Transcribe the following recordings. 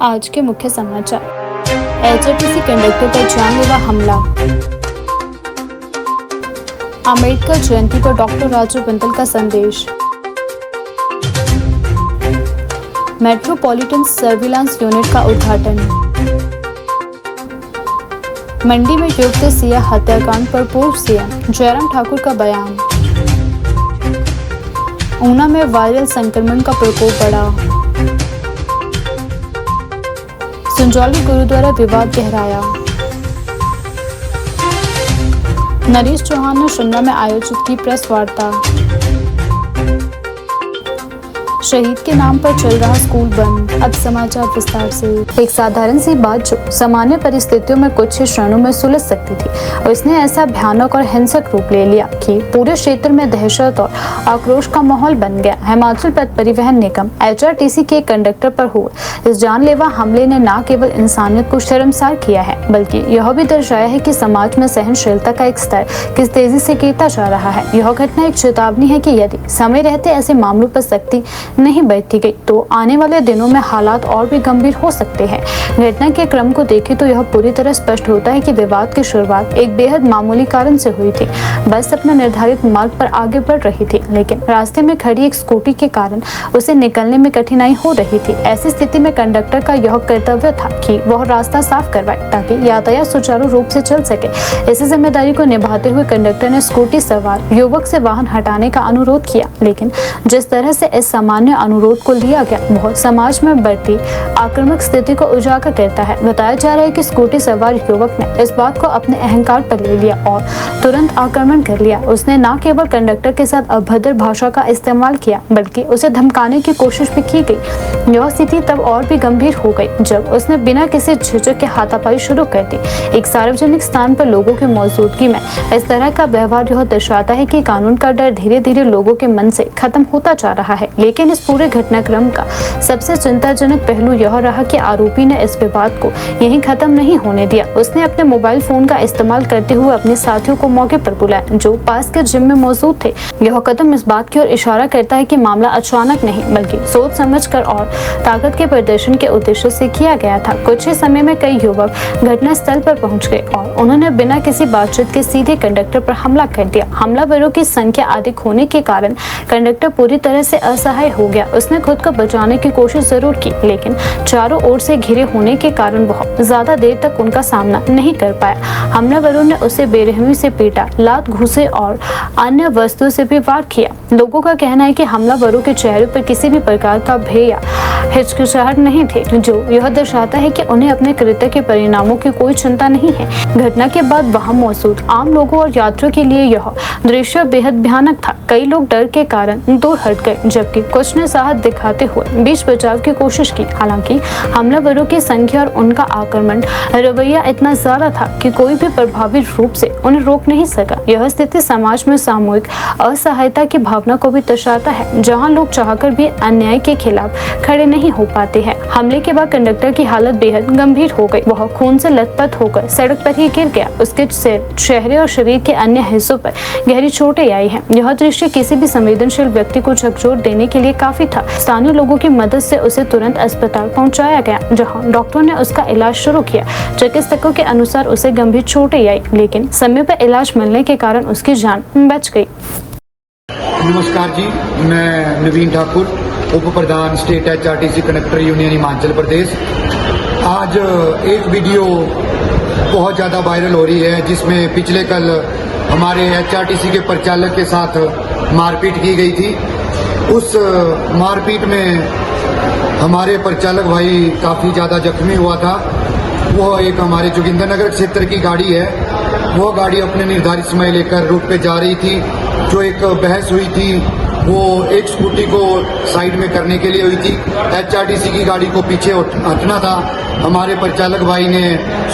आज के मुख्य समाचार। एचआरटीसी कंडक्टर पर जानलेवा हमला। अम्बेडकर जयंती पर डॉक्टर राजू बिंदल का संदेश। मेट्रोपॉलिटन सर्विलांस यूनिट का उद्घाटन। मंडी में युवती सिया हत्याकांड पर पूर्व सीएम जयराम ठाकुर का बयान। ऊना में वायरल संक्रमण का प्रकोप बढ़ा। संजौली गुरुद्वारा विवाद गहराया। नरेश चौहान ने शिमला में आयोजित की प्रेस वार्ता। शहीद के नाम पर चल रहा स्कूल बंद। अब समाचार विस्तार से। एक साधारण सी बात जो सामान्य परिस्थितियों में कुछ ही क्षणों में सुलझ सकती थी, उसने ऐसा भयानक और हिंसक रूप ले लिया कि पूरे क्षेत्र में दहशत और आक्रोश का माहौल बन गया। हिमाचल पथ परिवहन निगम एचआरटीसी के कंडक्टर पर हुए इस जानलेवा हमले ने न केवल इंसानियत को शर्मसार किया है, बल्कि यह भी दर्शाया है कि समाज में सहनशीलता का एक स्तर किस तेजी से गिरता जा रहा है। यह घटना एक चेतावनी है कि यदि समय रहते ऐसे मामलों पर सख्ती नहीं बरती गई तो आने वाले दिनों में हालात और भी गंभीर हो सकते हैं। घटना के क्रम को देखें तो यह पूरी तरह स्पष्ट होता है कि विवाद की शुरुआत एक बेहद मामूली कारण से हुई थी। बस अपने निर्धारित मार्ग पर आगे बढ़ रही थी, लेकिन रास्ते में खड़ी एक स्कूटी के कारण उसे निकलने में कठिनाई हो रही थी। ऐसी स्थिति में कंडक्टर का यह कर्तव्य था कि वह रास्ता साफ करवाए ताकि यातायात सुचारू रूप से चल सके। इसी जिम्मेदारी को निभाते हुए कंडक्टर ने स्कूटी सवार युवक से वाहन हटाने का अनुरोध किया, लेकिन जिस तरह से इस सामान्य अनुरोध को लिया गया वह समाज में बढ़ती आक्रामक स्थिति को उजागर करता है। बताया जा रहा है कि स्कूटी सवार युवक ने इस बात को अपने अहंकार पर ले लिया और तुरंत आक्रमण कर लिया। उसने न केवल कंडक्टर के साथ अभद्र भाषा का इस्तेमाल किया, बल्कि उसे धमकाने की कोशिश भी की गई। यह स्थिति तब और भी गंभीर हो गई जब उसने बिना किसी झिझक के हाथापाई शुरू कर दी। एक सार्वजनिक स्थान पर लोगों की मौजूदगी में इस तरह का व्यवहार यह दर्शाता है कि कानून का डर धीरे धीरे लोगों के मन से खत्म होता जा रहा है। लेकिन इस पूरे घटनाक्रम का सबसे चिंताजनक पहलू यह रहा कि आरोपी ने इस विवाद को यहीं खत्म नहीं होने दिया। उसने अपने मोबाइल फोन का इस्तेमाल करते हुए अपने साथियों को मौके पर बुलाया जो पास के जिम में मौजूद थे। यह कदम इस बात की ओर इशारा करता है कि मामला अचानक नहीं बल्कि सोच समझकर और ताकत के प्रदर्शन के उद्देश्य से किया गया था। कुछ ही समय में कई युवक घटना स्थल पर पहुंच गए और उन्होंने बिना किसी बातचीत के सीधे कंडक्टर पर हमला कर दिया। हमलावरों की संख्या अधिक होने के कारण कंडक्टर पूरी तरह से असहाय हो गया। उसने खुद को बचाने की कोशिश जरूर की, लेकिन चारों ओर से घिरे होने के कारण वह ज्यादा देर तक उनका सामना नहीं कर पाया। हमलावरों ने उसे बेरहमी से पीटा, लात, घूंसे और अन्य वस्तुओं से भी वार किया। लोगों का कहना है कि हमलावरों के चेहरे पर किसी भी प्रकार का भय या हिचकिचाहट नहीं थे, जो यह दर्शाता है कि उन्हें अपने कृत्य के परिणामों की कोई चिंता नहीं है। घटना के बाद वहां मौजूद आम लोगों और यात्रियों के लिए यह दृश्य बेहद भयानक था। कई लोग डर के कारण दूर हट गए, जबकि कुछ ने साहस दिखाते हुए बीच बचाव की कोशिश की। हालांकि हमलावरों की संख्या और उनका आक्रमण रवैया इतना ज्यादा था कि कोई भी प्रभावी रूप से उन्हें रोक नहीं सका। यह स्थिति समाज में सामूहिक असहायता की भावना को भी दर्शाता है, जहां लोग चाहकर भी अन्याय के खिलाफ खड़े नहीं हो पाते हैं। हमले के बाद कंडक्टर की हालत बेहद गंभीर हो गई। वह खून से लथपथ होकर सड़क पर ही गिर गया। उसके सिर, चेहरे और शरीर के अन्य हिस्सों पर गहरी चोटें आई हैं। यह दृश्य किसी भी संवेदनशील व्यक्ति को झकझोर देने के लिए काफी था। स्थानीय लोगों की मदद से उसे तुरंत अस्पताल पहुंचाया गया, जहां डॉक्टरों ने उसका इलाज शुरू किया। चिकित्सकों के अनुसार उसे गंभीर चोटें आई, लेकिन समय पर इलाज मिलने के कारण उसकी जान बच गई। नमस्कार जी, मैं नवीन ठाकुर, उप प्रधान state HRTC conductor union Himachal Pradesh. आज एक वीडियो बहुत ज़्यादा वायरल हो रही है जिसमें पिछले कल हमारे एचआरटीसी के परिचालक के साथ मारपीट की गई थी। उस मारपीट में हमारे परिचालक भाई काफ़ी ज़्यादा जख्मी हुआ था। वो एक हमारे जोगिंद्रनगर क्षेत्र की गाड़ी है, वो गाड़ी अपने निर्धारित समय लेकर रूट पे जा रही थी। जो एक बहस हुई थी वो एक स्कूटी को साइड में करने के लिए हुई थी। एचआरटीसी की गाड़ी को पीछे हटना था। हमारे परिचालक भाई ने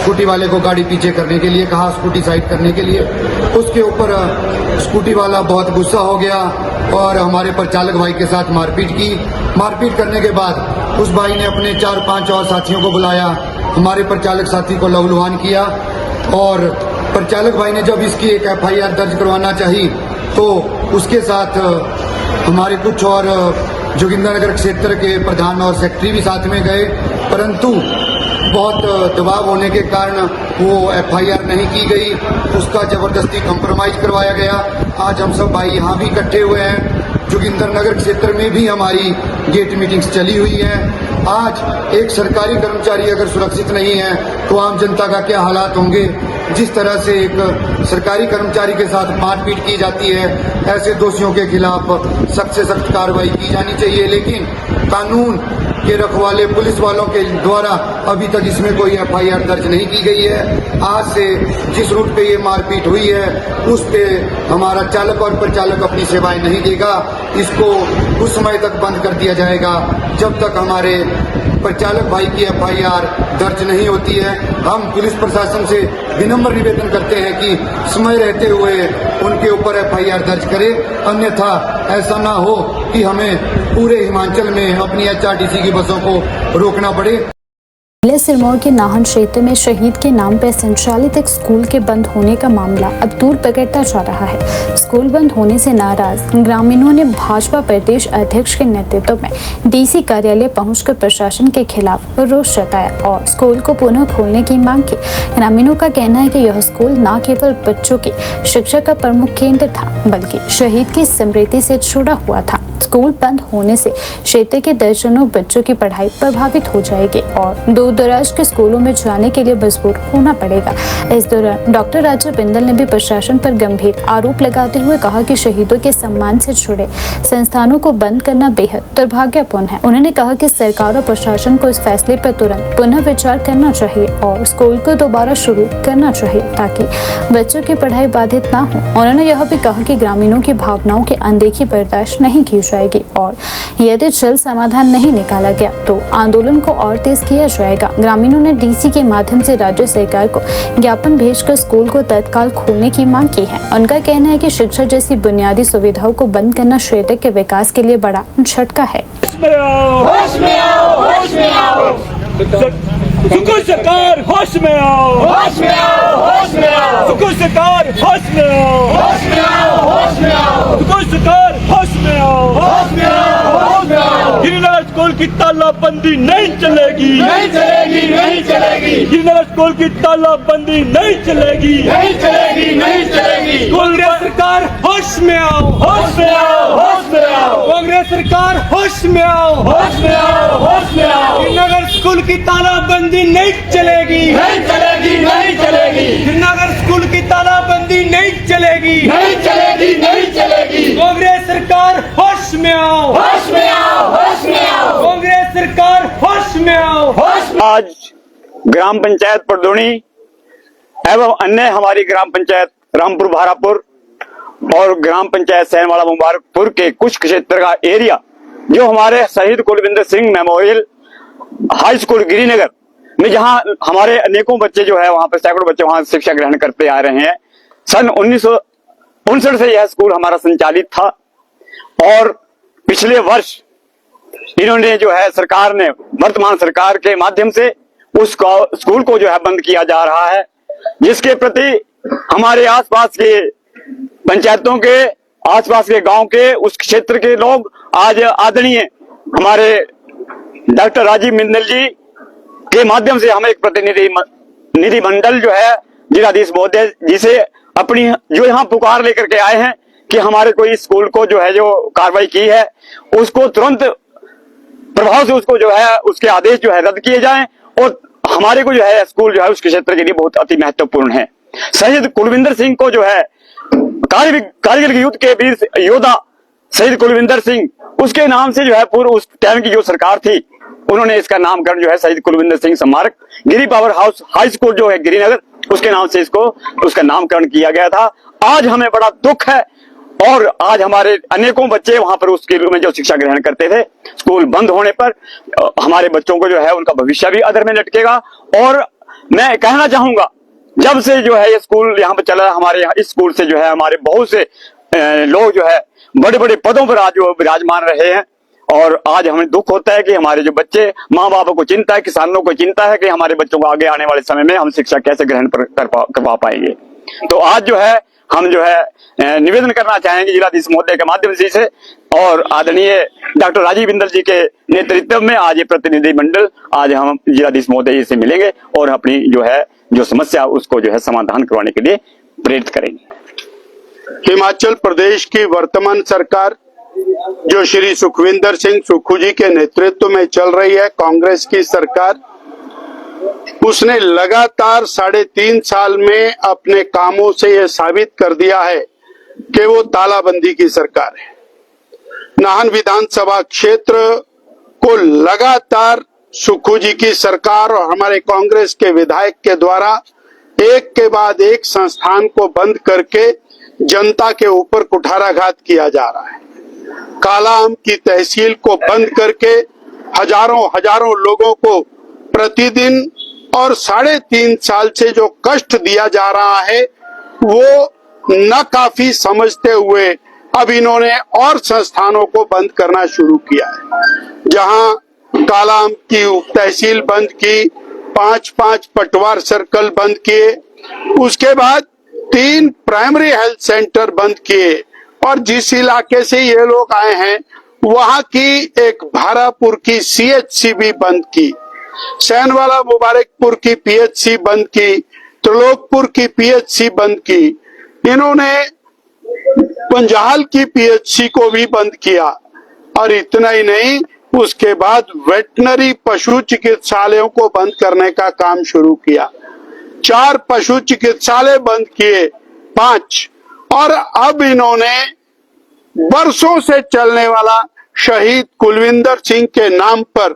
स्कूटी वाले को गाड़ी पीछे करने के लिए कहा, स्कूटी साइड करने के लिए। उसके ऊपर स्कूटी वाला बहुत गुस्सा हो गया और हमारे परिचालक भाई के साथ मारपीट की। मारपीट करने के बाद उस भाई ने अपने 4-5 और साथियों को बुलाया। हमारे परिचालक साथी को लहूलुहान किया और परिचालक भाई ने जब इसकी एक एफआईआर दर्ज करवाना चाहिए तो उसके साथ हमारे कुछ और जोगिंद्रनगर क्षेत्र के प्रधान और सेक्रेटरी भी साथ में गए परंतु बहुत दबाव होने के कारण वो एफआईआर नहीं की गई, उसका जबरदस्ती कंप्रोमाइज करवाया गया। आज हम सब भाई यहाँ भी इकट्ठे हुए हैं। जोगिंदर नगर क्षेत्र में भी हमारी गेट मीटिंग्स चली हुई हैं। आज एक सरकारी कर्मचारी अगर सुरक्षित नहीं है तो आम जनता का क्या हालात होंगे। जिस तरह से एक सरकारी कर्मचारी के साथ मारपीट की जाती है, ऐसे दोषियों के खिलाफ सख्त से सख्त कार्रवाई की जानी चाहिए। लेकिन कानून के रखवाले पुलिस वालों के द्वारा अभी तक इसमें कोई एफआईआर दर्ज नहीं की गई है। आज से जिस रूट पे ये मारपीट हुई है उस पे हमारा चालक और परिचालक अपनी सेवाएं नहीं देगा। इसको उस समय तक बंद कर दिया जाएगा जब तक हमारे परिचालक भाई की एफआईआर दर्ज नहीं होती है। हम पुलिस प्रशासन से विनम्र निवेदन करते हैं कि समय रहते हुए उनके ऊपर एफआईआर दर्ज करें, अन्यथा ऐसा ना हो कि हमें पूरे हिमाचल में अपनी एचआरटीसी की बसों को रोकना पड़े। जिले सिरमौर के नाहन क्षेत्र में शहीद के नाम पर संचालित एक स्कूल के बंद होने का मामला अब दूर पकड़ता जा रहा है। स्कूल बंद होने से नाराज ग्रामीणों ने भाजपा प्रदेश अध्यक्ष के नेतृत्व में डीसी कार्यालय पहुंचकर प्रशासन के खिलाफ रोष जताया और स्कूल को पुनः खोलने की मांग की। ग्रामीणों का कहना है कि यह स्कूल न केवल बच्चों की शिक्षा का प्रमुख केंद्र था बल्कि शहीद की स्मृति से जुड़ा हुआ था। स्कूल बंद होने से क्षेत्र के दर्जनों बच्चों की पढ़ाई प्रभावित हो जाएगी और दूर दराज के स्कूलों में जाने के लिए मजबूर होना पड़ेगा। इस दौरान डॉक्टर राजा बिंदल ने भी प्रशासन पर गंभीर आरोप लगाते हुए कहा कि शहीदों के सम्मान से जुड़े संस्थानों को बंद करना बेहद दुर्भाग्यपूर्ण है। उन्होंने कहा कि सरकार और प्रशासन को इस फैसले पर तुरंत पुनः विचार करना चाहिए और स्कूल को दोबारा शुरू करना चाहिए ताकि बच्चों की पढ़ाई बाधित न हो। उन्होंने यह भी कहा कि ग्रामीणों की भावनाओं की अनदेखी बर्दाश्त नहीं की जाएगी और यदि जल्द समाधान नहीं निकाला गया तो आंदोलन को और तेज किया जाएगा। ग्रामीणों ने डीसी के माध्यम से राज्य सरकार को ज्ञापन भेजकर स्कूल को तत्काल खोलने की मांग की है। उनका कहना है कि शिक्षा जैसी बुनियादी सुविधाओं को बंद करना क्षेत्र के विकास के लिए बड़ा झटका है। होश में आओ, होश में आओ। सुकुल सरकार होश में आओ, होश में आओ, होश में आओ। सुकुल सरकार होश में आओ, होश में आओ, होश में आओ। सुकुल सरकार होश में आओ, होश में आओ, होश में आओ। गिरिनगर स्कूल की तालाबंदी नहीं चलेगी, नहीं चलेगी, नहीं चलेगी। गिरिनगर स्कूल की तालाबंदी नहीं चलेगी, नहीं चलेगी, नहीं चलेगी। कांग्रेस सरकार होश में आओ, होश में आओ, होश में आओ। कांग्रेस सरकार होश में आओ, होश में आओ, होश में आओ। गिरिनगर स्कूल की तालाबंदी नहीं चलेगी, नहीं चलेगी, नहीं चलेगी। गिरिनगर स्कूल की तालाबंदी नहीं चलेगी, नहीं चलेगी, नहीं चलेगी। कांग्रेस सरकार होश में आओ, होश में आओ, होश में आओ। कांग्रेस सरकार होश में आओ, होश में। आज ग्राम पंचायत परदोनी एवं अन्य हमारी ग्राम पंचायत रामपुर भारापुर और ग्राम पंचायत सैनवाड़ा मुबारकपुर के कुछ क्षेत्र का एरिया जो हमारे शहीद Kulwinder Singh memorial high school Girinagar में जहां हमारे अनेकों बच्चे जो है वहां पर सैकड़ों बच्चे वहां शिक्षा ग्रहण करते आ रहे हैं। सन 1959 से यह स्कूल हमारा संचालित था और पिछले वर्ष इन्होंने जो है सरकार ने वर्तमान सरकार के माध्यम से उस स्कूल को जो है बंद किया जा रहा है, जिसके प्रति हमारे आसपास के पंचायतों के आसपास के गांव के उस क्षेत्र के लोग आज आदरणीय हमारे डॉक्टर राजीव बिंदल जी के माध्यम से हम एक प्रतिनिधि मंडल जो है जिलाधीश महोदय जी से अपनी जो यहाँ पुकार लेकर के आए हैं कि हमारे कोई स्कूल को जो है जो कार्रवाई की है उसको तुरंत प्रभाव से उसको जो है उसके आदेश जो है रद्द किए जाएं और हमारे को जो है स्कूल जो है उसके क्षेत्र के लिए बहुत अति महत्वपूर्ण है। शहीद कुलविंदर सिंह को जो है कारगिल युद्ध के वीर योद्धा शहीद कुलविंदर सिंह उसके नाम से जो है पूर्व उस टाइम की जो सरकार थी उन्होंने इसका नामकरण जो है शहीद कुलविंदर सिंह स्मारक गिरी पावर हाउस हाई स्कूल जो है गिरिनगर उसके नाम से इसको उसका नामकरण किया गया था। आज हमें बड़ा दुख है और आज हमारे अनेकों बच्चे वहां पर उस स्कूल में जो शिक्षा ग्रहण करते थे स्कूल बंद होने पर हमारे बच्चों को जो है उनका भविष्य भी अधर में लटकेगा। और मैं कहना चाहूंगा जब से जो है ये स्कूल यहाँ पर चला हमारे यहाँ इस स्कूल से जो है हमारे बहुत से लोग जो है बड़े बड़े पदों पर आज विराजमान रहे हैं और आज हमें दुख होता है कि हमारे जो बच्चे माँ बापों को चिंता है, किसानों को चिंता है कि हमारे बच्चों को आगे आने वाले समय में हम शिक्षा कैसे ग्रहण करवा पाएंगे। तो आज जो है हम जो है निवेदन करना चाहेंगे जिलाधीश महोदय के माध्यम से और आदरणीय डॉक्टर राजीव बिंदल जी के नेतृत्व में आज ये प्रतिनिधि मंडल आज हम जिलाधीश महोदय जी से मिलेंगे और अपनी जो समस्या उसको समाधान करवाने के लिए प्रेरित करेंगे। हिमाचल प्रदेश की वर्तमान सरकार जो श्री सुखविंदर सिंह सुक्खू जी के नेतृत्व में चल रही है, कांग्रेस की सरकार, उसने लगातार 3.5 साल में अपने कामों से यह साबित कर दिया है कि वो तालाबंदी की सरकार है। नाहन विधानसभा क्षेत्र को लगातार सुक्खू जी की सरकार और हमारे कांग्रेस के विधायक के द्वारा एक के बाद एक संस्थान को बंद करके जनता के ऊपर कुठाराघात किया जा रहा है। काला आम की तहसील को बंद करके हजारों लोगों को प्रतिदिन और 3.5 साल से जो कष्ट दिया जा रहा है वो न काफी समझते हुए अब इन्होंने और संस्थानों को बंद करना शुरू किया है। जहां काला आम की तहसील बंद की, 5 पटवार सर्कल बंद किए, उसके बाद 3 प्राइमरी हेल्थ सेंटर बंद किए और जिस इलाके से ये लोग आए हैं वहां की एक भारापुर की CHC भी बंद की, सैनवाला मुबारकपुर की PHC बंद की, त्रिलोकपुर की PHC बंद की, इन्होंने पंजाल की PHC को भी बंद किया। और इतना ही नहीं, उसके बाद वेटनरी पशु चिकित्सालयों को बंद करने का काम शुरू किया। 4 पशु चिकित्सालय बंद किए, 5, और अब इन्होंने बरसों से चलने वाला शहीद कुलविंदर सिंह के नाम पर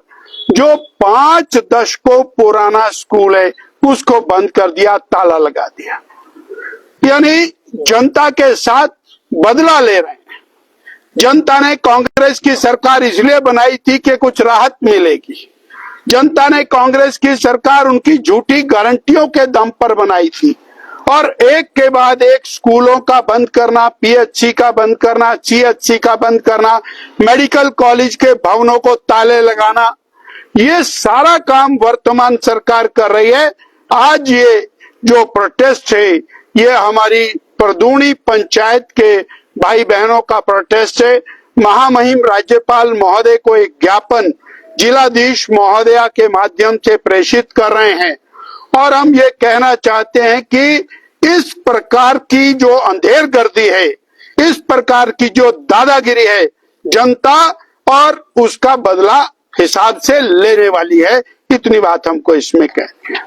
जो 5 दशकों पुराना स्कूल है उसको बंद कर दिया, ताला लगा दिया। यानी जनता के साथ बदला ले रहे हैं। जनता ने कांग्रेस की सरकार इसलिए बनाई थी कि कुछ राहत मिलेगी। जनता ने कांग्रेस की सरकार उनकी झूठी गारंटियों के दम पर बनाई थी और एक के बाद एक स्कूलों का बंद करना, PHC का बंद करना, CHC का बंद करना, मेडिकल कॉलेज के भवनों को ताले लगाना, ये सारा काम वर्तमान सरकार कर रही है। आज ये जो प्रोटेस्ट है ये हमारी परदूनी पंचायत के भाई बहनों का प्रोटेस्ट है। महामहिम राज्यपाल महोदय को एक ज्ञापन जिलाधीश महोदया के माध्यम से प्रेषित कर रहे हैं और हम ये कहना चाहते हैं कि इस प्रकार की जो अंधेरगर्दी है, इस प्रकार की जो दादागिरी है, जनता और उसका बदला हिसाब से लेने वाली है। इतनी बात हमको इसमें कहनी है।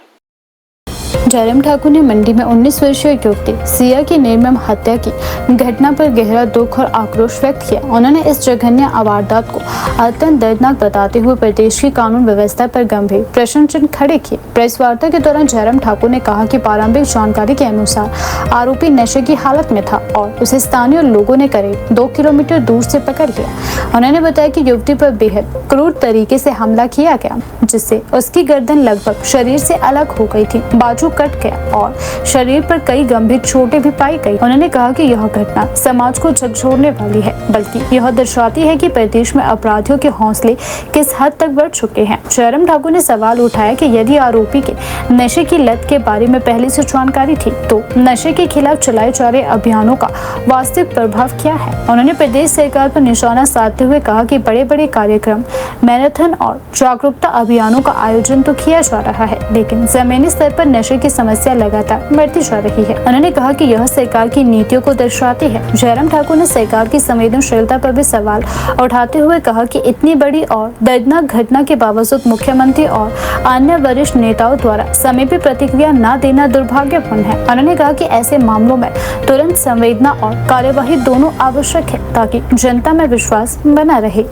जयराम ठाकुर ने मंडी में 19 वर्षीय युवती सिया की निर्मम हत्या की घटना पर गहरा दुख और आक्रोश व्यक्त किया। उन्होंने इस जघन्य वारदात को अत्यंत दर्दनाक बताते हुए प्रदेश की कानून व्यवस्था पर गंभीर प्रश्न चिन्ह खड़े किए। प्रेस वार्ता के दौरान जयराम ठाकुर ने कहा कि प्रारंभिक जानकारी के अनुसार आरोपी नशे की हालत में था और उसे स्थानीय लोगों ने करीब 2 किलोमीटर दूर से पकड़ लिया। उन्होंने बताया कि युवती पर बेहद क्रूर तरीके से हमला किया गया, जिससे उसकी गर्दन लगभग शरीर से अलग हो गई थी, बाजू कट गया और शरीर पर कई गंभीर चोटें भी पाई गई। उन्होंने कहा कि यह घटना समाज को झकझोरने वाली है, बल्कि यह दर्शाती है कि प्रदेश में अपराधियों के हौसले किस हद तक बढ़ चुके हैं। जयराम ठाकुर ने सवाल उठाया कि यदि आरोपी के नशे की लत के बारे में पहले से जानकारी थी तो नशे के खिलाफ चलाए जा रहे अभियानों का वास्तविक प्रभाव क्या है। उन्होंने प्रदेश सरकार पर निशाना साधते हुए कहा कि बड़े बड़े कार्यक्रम, मैराथन और जागरूकता अभियानों का आयोजन तो किया जा रहा है, लेकिन जमीनी स्तर पर नशे की समस्या लगातार बढ़ती जा रही है। उन्होंने कहा कि यह सरकार की नीतियों को दर्शाती है। जयराम ठाकुर ने सरकार की संवेदनशीलता पर भी सवाल उठाते हुए कहा कि इतनी बड़ी और दर्दनाक घटना के बावजूद मुख्यमंत्री और अन्य वरिष्ठ नेताओं द्वारा समय पर प्रतिक्रिया न देना दुर्भाग्यपूर्ण है। उन्होंने कहा कि ऐसे मामलों में तुरंत संवेदना और कार्यवाही दोनों आवश्यक है ताकि जनता में विश्वास बना रहे।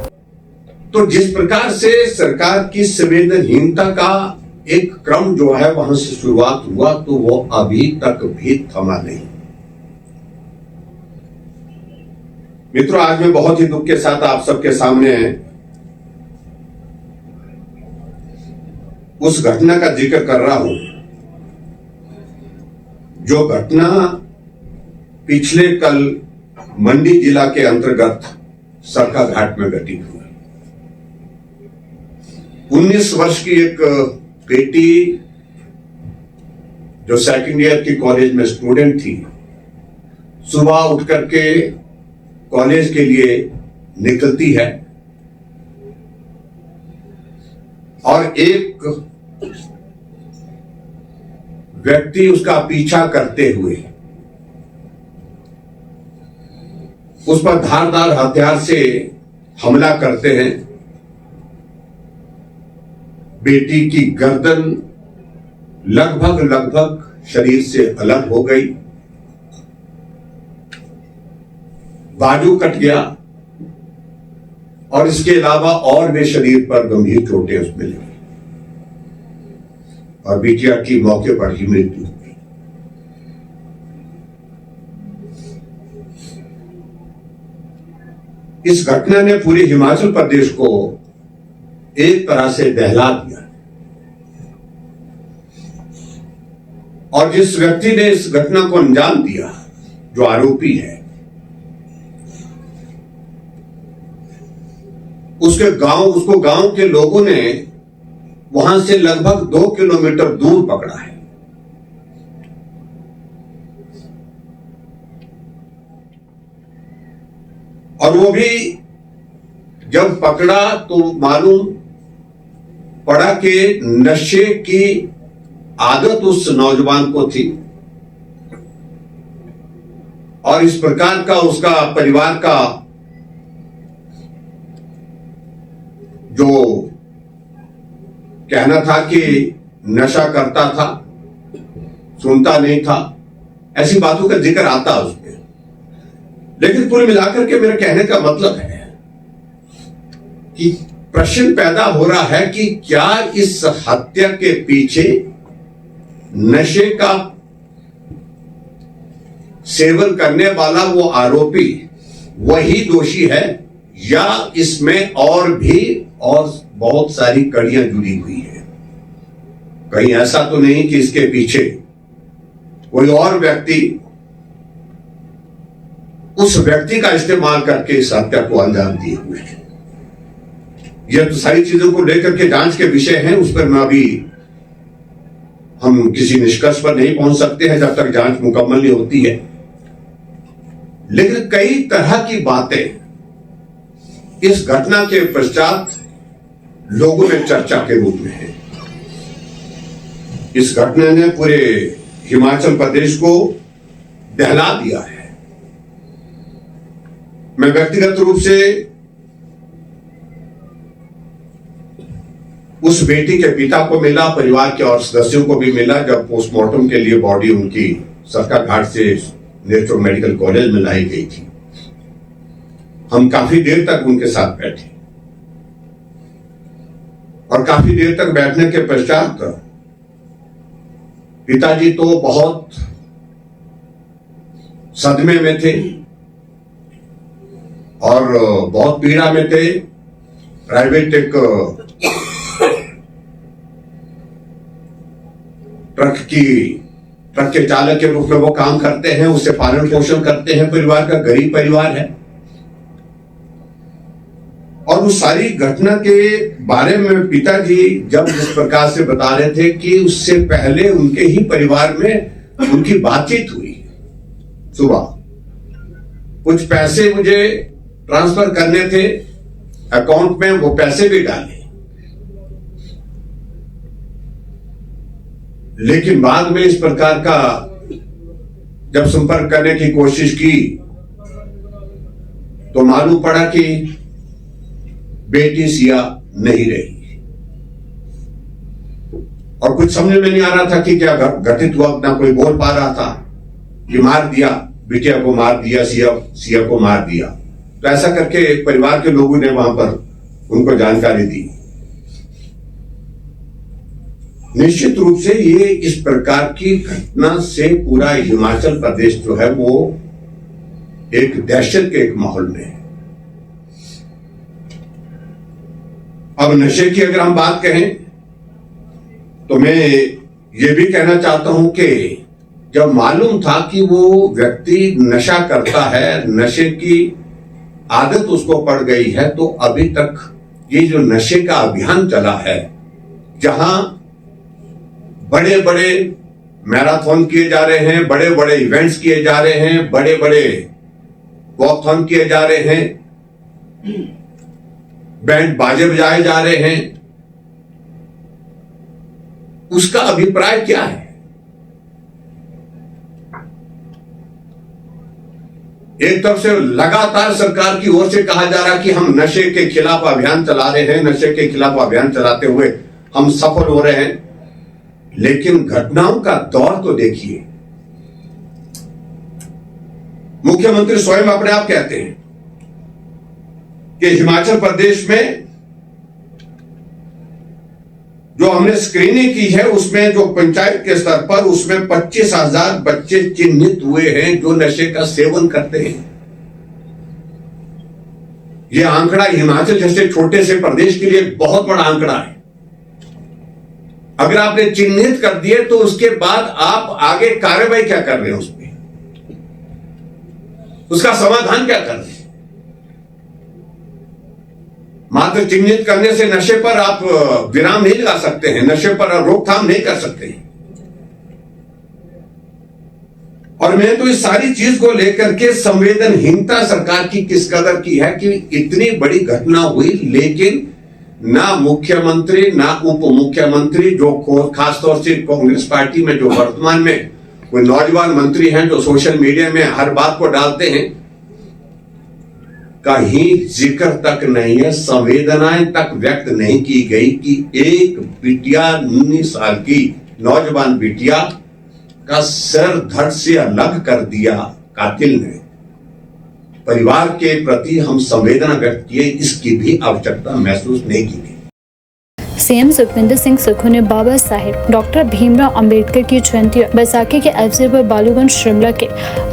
तो जिस प्रकार से सरकार की संवेदनहीनता का एक क्रम जो है वहां से शुरुआत हुआ तो वो अभी तक भी थमा नहीं। मित्रों, आज मैं बहुत ही दुख के साथ आप सबके सामने उस घटना का जिक्र कर रहा हूं जो घटना पिछले कल मंडी जिला के अंतर्गत सरका घाट में घटित हुई। 19 वर्ष की एक बेटी जो सेकंड ईयर की कॉलेज में स्टूडेंट थी, सुबह उठ करके कॉलेज के लिए निकलती है और एक व्यक्ति उसका पीछा करते हुए उस पर धारदार हथियार से हमला करते हैं। बेटी की गर्दन लगभग शरीर से अलग हो गई, बाजू कट गया और इसके अलावा और भी शरीर पर गंभीर चोटें उसमें लगी और बिटिया की मौके पर ही मृत्यु हुई। इस घटना ने पूरे हिमाचल प्रदेश को एक तरह से दहला दिया और जिस व्यक्ति ने इस घटना को अंजाम दिया, जो आरोपी है, उसको गांव के लोगों ने वहां से लगभग 2 किलोमीटर दूर पकड़ा है। और वो भी जब पकड़ा तो मालूम पड़ा कि नशे की आदत उस नौजवान को थी और इस प्रकार का उसका परिवार का जो कहना था कि नशा करता था, सुनता नहीं था, ऐसी बातों का जिक्र आता उसमें। लेकिन पूरे मिलाकर के मेरे कहने का मतलब है कि प्रश्न पैदा हो रहा है कि क्या इस हत्या के पीछे नशे का सेवन करने वाला वो आरोपी वही दोषी है या इसमें और बहुत सारी कड़ियां जुड़ी हुई है। कहीं ऐसा तो नहीं कि इसके पीछे कोई और व्यक्ति उस व्यक्ति का इस्तेमाल करके इस हत्या को अंजाम दिए हुए हैं। यह तो सारी चीजों को लेकर के जांच के विषय हैं, उस पर अभी हम किसी निष्कर्ष पर नहीं पहुंच सकते हैं जब तक जांच मुकम्मल नहीं होती है। लेकिन कई तरह की बातें इस घटना के पश्चात लोगों में चर्चा के रूप में है। इस घटना ने पूरे हिमाचल प्रदेश को दहला दिया है। मैं व्यक्तिगत रूप से उस बेटी के पिता को मिला, परिवार के और सदस्यों को भी मिला जब पोस्टमार्टम के लिए बॉडी उनकी सरका घाट से नेचुरल मेडिकल कॉलेज में लाई गई थी। हम काफी देर तक उनके साथ बैठे और काफी देर तक बैठने के पश्चात पिताजी तो बहुत सदमे में थे और बहुत पीड़ा में थे। प्राइवेट एक ट्रक के चालक के रूप में वो काम करते हैं, उससे पालन पोषण करते हैं, परिवार का गरीब परिवार है। और उस सारी घटना के बारे में पिताजी जब जिस प्रकार से बता रहे थे कि उससे पहले उनके ही परिवार में उनकी बातचीत हुई, सुबह कुछ पैसे मुझे ट्रांसफर करने थे अकाउंट में, वो पैसे भी डाले, लेकिन बाद में इस प्रकार का जब संपर्क करने की कोशिश की तो मालूम पड़ा कि बेटी सिया नहीं रही और कुछ समझ में नहीं आ रहा था कि क्या घटित हुआ। ना कोई बोल पा रहा था कि मार दिया, बिटिया को मार दिया, सिया को मार दिया। तो ऐसा करके परिवार के लोगों ने वहां पर उनको जानकारी दी। निश्चित रूप से ये इस प्रकार की घटना से पूरा हिमाचल प्रदेश जो है वो एक दहशत के एक माहौल में है। अब नशे की अगर हम बात कहें तो मैं ये भी कहना चाहता हूं कि जब मालूम था कि वो व्यक्ति नशा करता है, नशे की आदत उसको पड़ गई है, तो अभी तक ये जो नशे का अभियान चला है, जहां बड़े बड़े मैराथन किए जा रहे हैं, बड़े बड़े इवेंट्स किए जा रहे हैं, बड़े बड़े वॉकथॉन किए जा रहे हैं, बैंड बाजे बजाए जा रहे हैं, उसका अभिप्राय क्या है? एक तरफ से लगातार सरकार की ओर से कहा जा रहा कि हम नशे के खिलाफ अभियान चला रहे हैं, नशे के खिलाफ अभियान चलाते हुए हम सफल हो रहे हैं, लेकिन घटनाओं का दौर तो देखिए। मुख्यमंत्री स्वयं अपने आप कहते हैं कि हिमाचल प्रदेश में जो हमने स्क्रीनिंग की है उसमें जो पंचायत के स्तर पर उसमें 25,000 बच्चे चिन्हित हुए हैं जो नशे का सेवन करते हैं। यह आंकड़ा हिमाचल जैसे छोटे से प्रदेश के लिए बहुत बड़ा आंकड़ा है। अगर आपने चिन्हित कर दिए तो उसके बाद आप आगे कार्रवाई क्या कर रहे हैं, उसमें उसका समाधान क्या कर रहे हैं? मात्र चिन्हित करने से नशे पर आप विराम नहीं लगा सकते हैं, नशे पर रोकथाम नहीं कर सकते हैं। और मैं तो इस सारी चीज को लेकर के संवेदनहीनता सरकार की किस कदर की है कि इतनी बड़ी घटना हुई, लेकिन ना मुख्यमंत्री ना उप मुख्यमंत्री, जो खासतौर से कांग्रेस पार्टी में जो वर्तमान में कोई नौजवान मंत्री हैं जो सोशल मीडिया में हर बात को डालते हैं, कहीं जिक्र तक नहीं है, संवेदनाएं तक व्यक्त नहीं की गई कि एक बिटिया 19 साल की नौजवान बिटिया का सर धड़ से अलग कर दिया कातिल ने। परिवार के प्रति हम संवेदना व्यक्त किए, इसकी भी आवश्यकता महसूस नहीं की गई। सीएम सुखविंदर सिंह सुक्खू ने बाबा साहेब डॉक्टर भीमराव अंबेडकर की जयंती और बैसाखी के अवसर पर बालूगंज शिमला के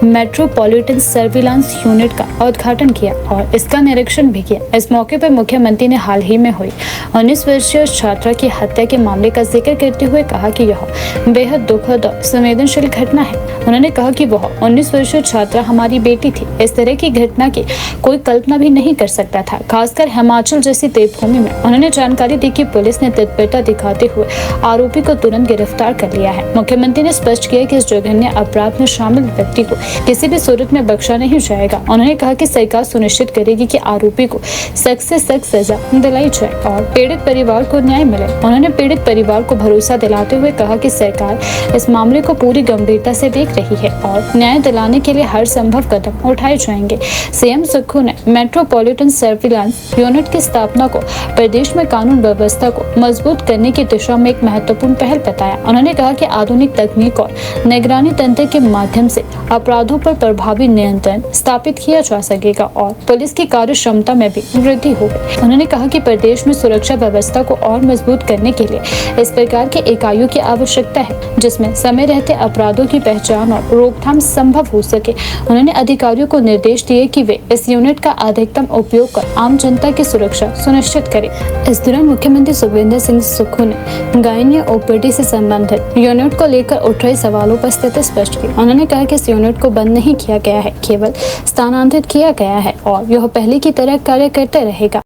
मेट्रोपॉलिटन सर्विलांस यूनिट का उद्घाटन किया और इसका निरीक्षण भी किया। इस मौके पर मुख्यमंत्री ने हाल ही में हुई 19 वर्षीय छात्रा की हत्या के मामले का जिक्र करते हुए कहा कि यह बेहद दुखद और संवेदनशील घटना है। उन्होंने कहा कि वह 19 वर्षीय छात्रा हमारी बेटी थी। इस तरह की घटना की कोई कल्पना भी नहीं कर सकता था, खासकर हिमाचल जैसी देवभूमि में। उन्होंने जानकारी दी कि पुलिस ने तत्परता दिखाते हुए आरोपी को तुरंत गिरफ्तार कर लिया है। मुख्यमंत्री ने स्पष्ट किया कि इस जघन्य अपराध में शामिल व्यक्ति को किसी भी सूरत में बख्शा नहीं जाएगा। उन्होंने कहा कि सरकार सुनिश्चित करेगी कि आरोपी को सख्त से सख्त सजा दिलाई जाए और पीड़ित परिवार को न्याय मिले। उन्होंने पीड़ित परिवार को भरोसा दिलाते हुए कहा कि सरकार इस मामले को पूरी गंभीरता से देख रही है और न्याय दिलाने के लिए हर संभव कदम उठाए जाएंगे। सीएम सुक्खू ने मेट्रोपॉलिटन सर्विलांस यूनिट की स्थापना को प्रदेश में कानून व्यवस्था को मजबूत करने की दिशा में एक महत्वपूर्ण पहल बताया। उन्होंने कहा कि आधुनिक तकनीक और निगरानी तंत्र के माध्यम से अपराधों पर प्रभावी नियंत्रण स्थापित किया जा सकेगा और पुलिस की कार्य क्षमता में भी वृद्धि होगी। उन्होंने कहा कि प्रदेश में सुरक्षा व्यवस्था को और मजबूत करने के लिए इस प्रकार के इकाइयों की आवश्यकता है जिसमें समय रहते अपराधों की पहचान और रोकथाम संभव हो सके। उन्होंने अधिकारियों को निर्देश दिए कि वे इस यूनिट का अधिकतम उपयोग कर आम जनता की सुरक्षा सुनिश्चित करें। इस दौरान मुख्यमंत्री सुखविंदर सिंह सुक्खू ने गायनी ओपीडी से संबंधित यूनिट को लेकर उठ रहे सवालों पर स्थिति स्पष्ट की। उन्होंने कहा कि इस यूनिट को बंद नहीं किया गया है, केवल स्थानांतरित किया गया है और यह पहले की तरह कार्य करता रहेगा।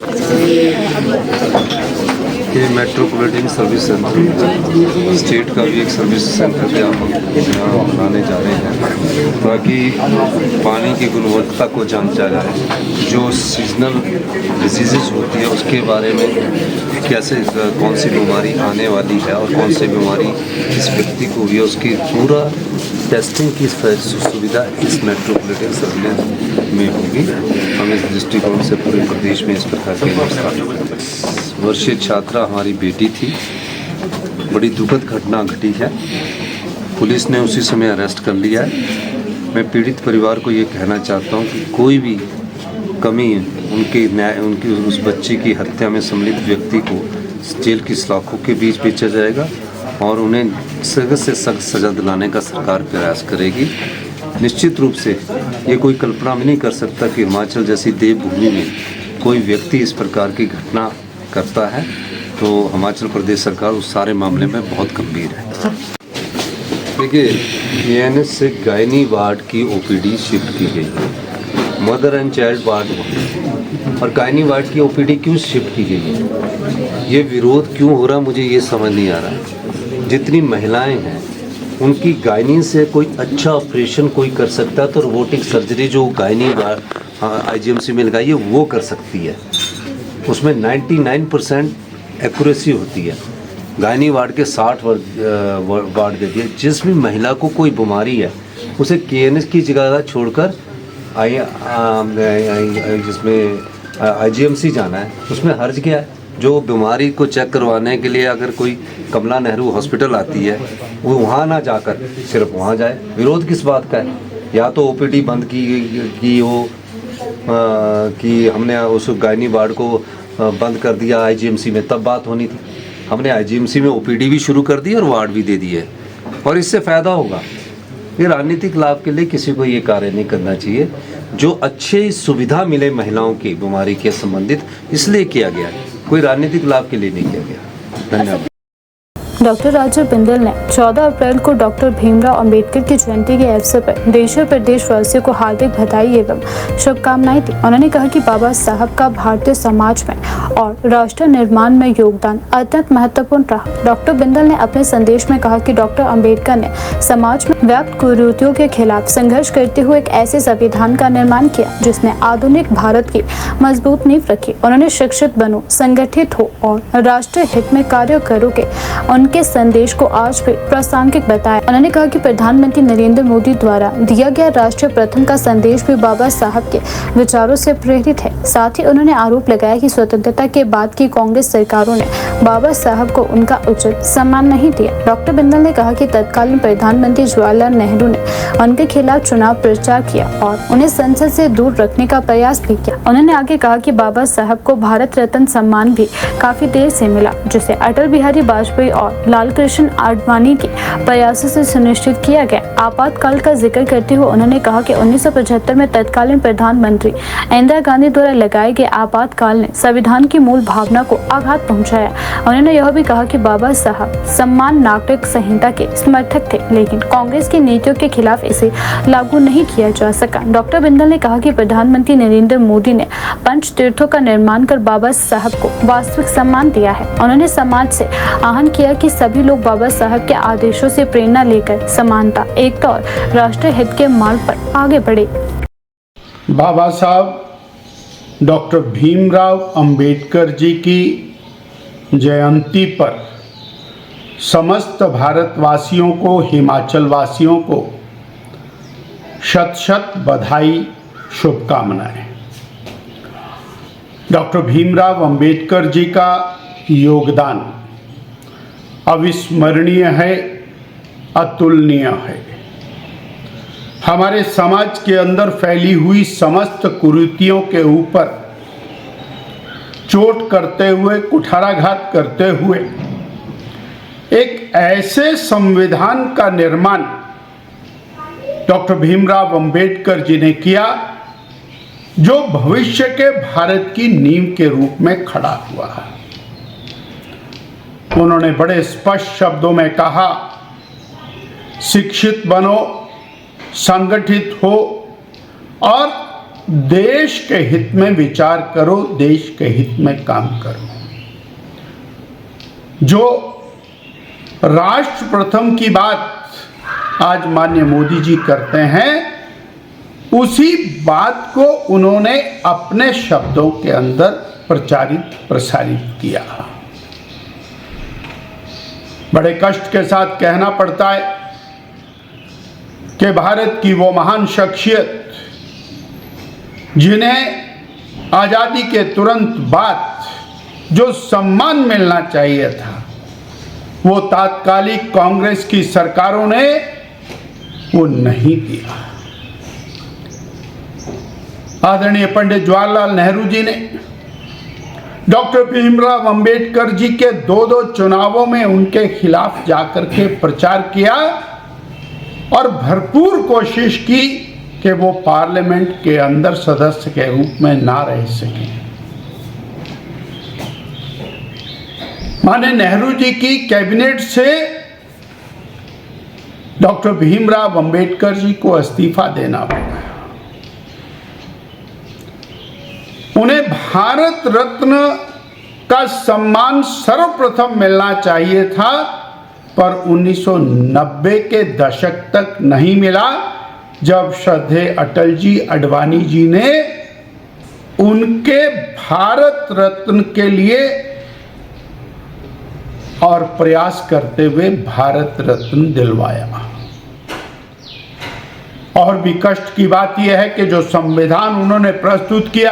ये मेट्रोपॉलिटन सर्विस सेंटर स्टेट का भी एक सर्विस सेंटर पे हम यहाँ बनाने जा रहे हैं ताकि पानी की गुणवत्ता को जांचा जाए, जो सीजनल डिजीज़ होती है उसके बारे में कैसे कौन सी बीमारी आने वाली है और कौन सी बीमारी किस व्यक्ति को भी है, उसकी पूरा टेस्टिंग की सुविधा इस मेट्रोपॉलिटन सर्विलेंस में होगी। हम इस दृष्टिकोण से पूरे प्रदेश में इस प्रकार की व्यवस्था। वर्षीय छात्रा हमारी बेटी थी, बड़ी दुखद घटना घटी है, पुलिस ने उसी समय अरेस्ट कर लिया है। मैं पीड़ित परिवार को ये कहना चाहता हूँ कि कोई भी कमी उनकी उस बच्ची की हत्या में सम्मिलित व्यक्ति को जेल की सलाखों के बीच बेचा जाएगा और उन्हें सख्त से सख्त सजा दिलाने का सरकार प्रयास करेगी। निश्चित रूप से ये कोई कल्पना भी नहीं कर सकता कि हिमाचल जैसी देवभूमि में कोई व्यक्ति इस प्रकार की घटना करता है, तो हिमाचल प्रदेश सरकार उस सारे मामले में बहुत गंभीर है। देखिए, एएनएस से गायनी वार्ड की ओपीडी शिफ्ट की गई है, मदर एंड चाइल्ड वार्ड और गायनी वार्ड की ओपीडी क्यों शिफ्ट की गई है, ये विरोध क्यों हो रहा मुझे ये समझ नहीं आ रहा। जितनी महिलाएं हैं उनकी गायनी से कोई अच्छा ऑपरेशन कोई कर सकता है तो रोबोटिक सर्जरी जो गायनी आईजीएमसी में लगाइए, वो कर सकती है। उसमें 99% एक्यूरेसी होती है। गायनी वार्ड के 60 वार्ड देती है। जिस भी महिला को कोई बीमारी है उसे केएनएस की जगह छोड़कर जिसमें आईजीएमसी जाना है, उसमें हर्ज क्या है? जो बीमारी को चेक करवाने के लिए अगर कोई कमला नेहरू हॉस्पिटल आती है, वो वहाँ ना जाकर सिर्फ वहाँ जाए। विरोध किस बात का है? या तो ओपीडी बंद की हो कि हमने उस गायनी वार्ड को बंद कर दिया आईजीएमसी में, तब बात होनी थी। हमने आईजीएमसी में ओपीडी भी शुरू कर दी और वार्ड भी दे दिए, और इससे फ़ायदा होगा। ये राजनीतिक लाभ के लिए किसी को ये कार्य नहीं करना चाहिए। जो अच्छी सुविधा मिले महिलाओं की बीमारी के संबंधित, इसलिए किया गया है, कोई राजनीतिक लाभ के लिए नहीं किया गया। धन्यवाद। डॉक्टर राजू बिंदल ने 14 अप्रैल को डॉक्टर भीमराव अंबेडकर की जयंती के अवसर पर देश और प्रदेशवासियों को हार्दिक बधाई एवं शुभकामनाएं दी। उन्होंने कहा कि बाबा साहब का भारतीय समाज में और राष्ट्र निर्माण में योगदान अत्यंत महत्वपूर्ण रहा। डॉक्टर बिंदल ने अपने संदेश में कहा कि डॉक्टर अंबेडकर ने समाज में व्याप्त कुरीतियों के खिलाफ संघर्ष करते हुए एक ऐसे संविधान का निर्माण किया जिसने आधुनिक भारत की मजबूत नींव रखी। उन्होंने शिक्षित बनो, संगठित हो और राष्ट्र हित में कार्य करो के उनके संदेश को आज भी प्रासंगिक बताया। उन्होंने कहा कि प्रधानमंत्री नरेंद्र मोदी द्वारा दिया गया राष्ट्र प्रथम का संदेश भी बाबा साहब के विचारों से प्रेरित है। साथ ही उन्होंने आरोप लगाया कि स्वतंत्रता के बाद की कांग्रेस सरकारों ने बाबा साहब को उनका उचित सम्मान नहीं दिया। डॉक्टर बिंदल ने कहा कि तत्कालीन प्रधानमंत्री जवाहरलाल नेहरू ने उनके खिलाफ चुनाव प्रचार किया और उन्हें संसद से दूर रखने का प्रयास भी किया। उन्होंने आगे कहा कि बाबा साहब को भारत रत्न सम्मान भी काफी देर से मिला, जिसे अटल बिहारी वाजपेयी और लाल कृष्ण आडवाणी के प्रयासों से सुनिश्चित किया गया। आपातकाल का जिक्र करते हुए उन्होंने कहा कि 1975 में तत्कालीन प्रधानमंत्री इंदिरा गांधी द्वारा लगाए गए आपातकाल ने संविधान की मूल भावना को आघात पहुंचाया। उन्होंने यह भी कहा कि बाबा साहब समान नागरिक संहिता के समर्थक थे, लेकिन कांग्रेस की नीतियों के खिलाफ इसे लागू नहीं किया जा सका। डॉक्टर बिंदल ने कहा कि प्रधानमंत्री नरेंद्र मोदी ने पंच तीर्थों का निर्माण कर बाबा साहब को वास्तविक सम्मान दिया है। उन्होंने समाज से आह्वान किया कि सभी लोग बाबा साहब के आदेशों से प्रेरणा लेकर समानता, एकता और राष्ट्र हित के मार्ग पर आगे बढ़े। बाबा साहब डॉक्टर भीमराव अंबेडकर जी की जयंती पर समस्त भारतवासियों को, हिमाचल वासियों को शत शत बधाई, शुभकामनाएं। डॉक्टर भीमराव अंबेडकर जी का योगदान अविस्मरणीय है, अतुलनीय है। हमारे समाज के अंदर फैली हुई समस्त कुरीतियों के ऊपर चोट करते हुए, कुठाराघात करते हुए एक ऐसे संविधान का निर्माण डॉक्टर भीमराव अंबेडकर जी ने किया जो भविष्य के भारत की नींव के रूप में खड़ा हुआ है। उन्होंने बड़े स्पष्ट शब्दों में कहा, शिक्षित बनो, संगठित हो और देश के हित में विचार करो, देश के हित में काम करो। जो राष्ट्र प्रथम की बात आज माननीय मोदी जी करते हैं, उसी बात को उन्होंने अपने शब्दों के अंदर प्रचारित प्रसारित किया। बड़े कष्ट के साथ कहना पड़ता है कि भारत की वो महान शख्सियत जिन्हें आज़ादी के तुरंत बाद जो सम्मान मिलना चाहिए था, वो तात्कालिक कांग्रेस की सरकारों ने वो नहीं दिया। आदरणीय पंडित जवाहरलाल नेहरू जी ने डॉक्टर भीमराव अंबेडकर जी के दो चुनावों में उनके खिलाफ जाकर के प्रचार किया और भरपूर कोशिश की कि वो पार्लियामेंट के अंदर सदस्य के रूप में ना रह सके। माननीय नेहरू जी की कैबिनेट से डॉक्टर भीमराव अंबेडकर जी को इस्तीफा देना पड़ा। उन्हें भारत रत्न का सम्मान सर्वप्रथम मिलना चाहिए था, पर 1990 के दशक तक नहीं मिला, जब श्रद्धेय अटल जी, आडवाणी जी ने उनके भारत रत्न के लिए और प्रयास करते हुए भारत रत्न दिलवाया। और भी कष्ट की बात यह है कि जो संविधान उन्होंने प्रस्तुत किया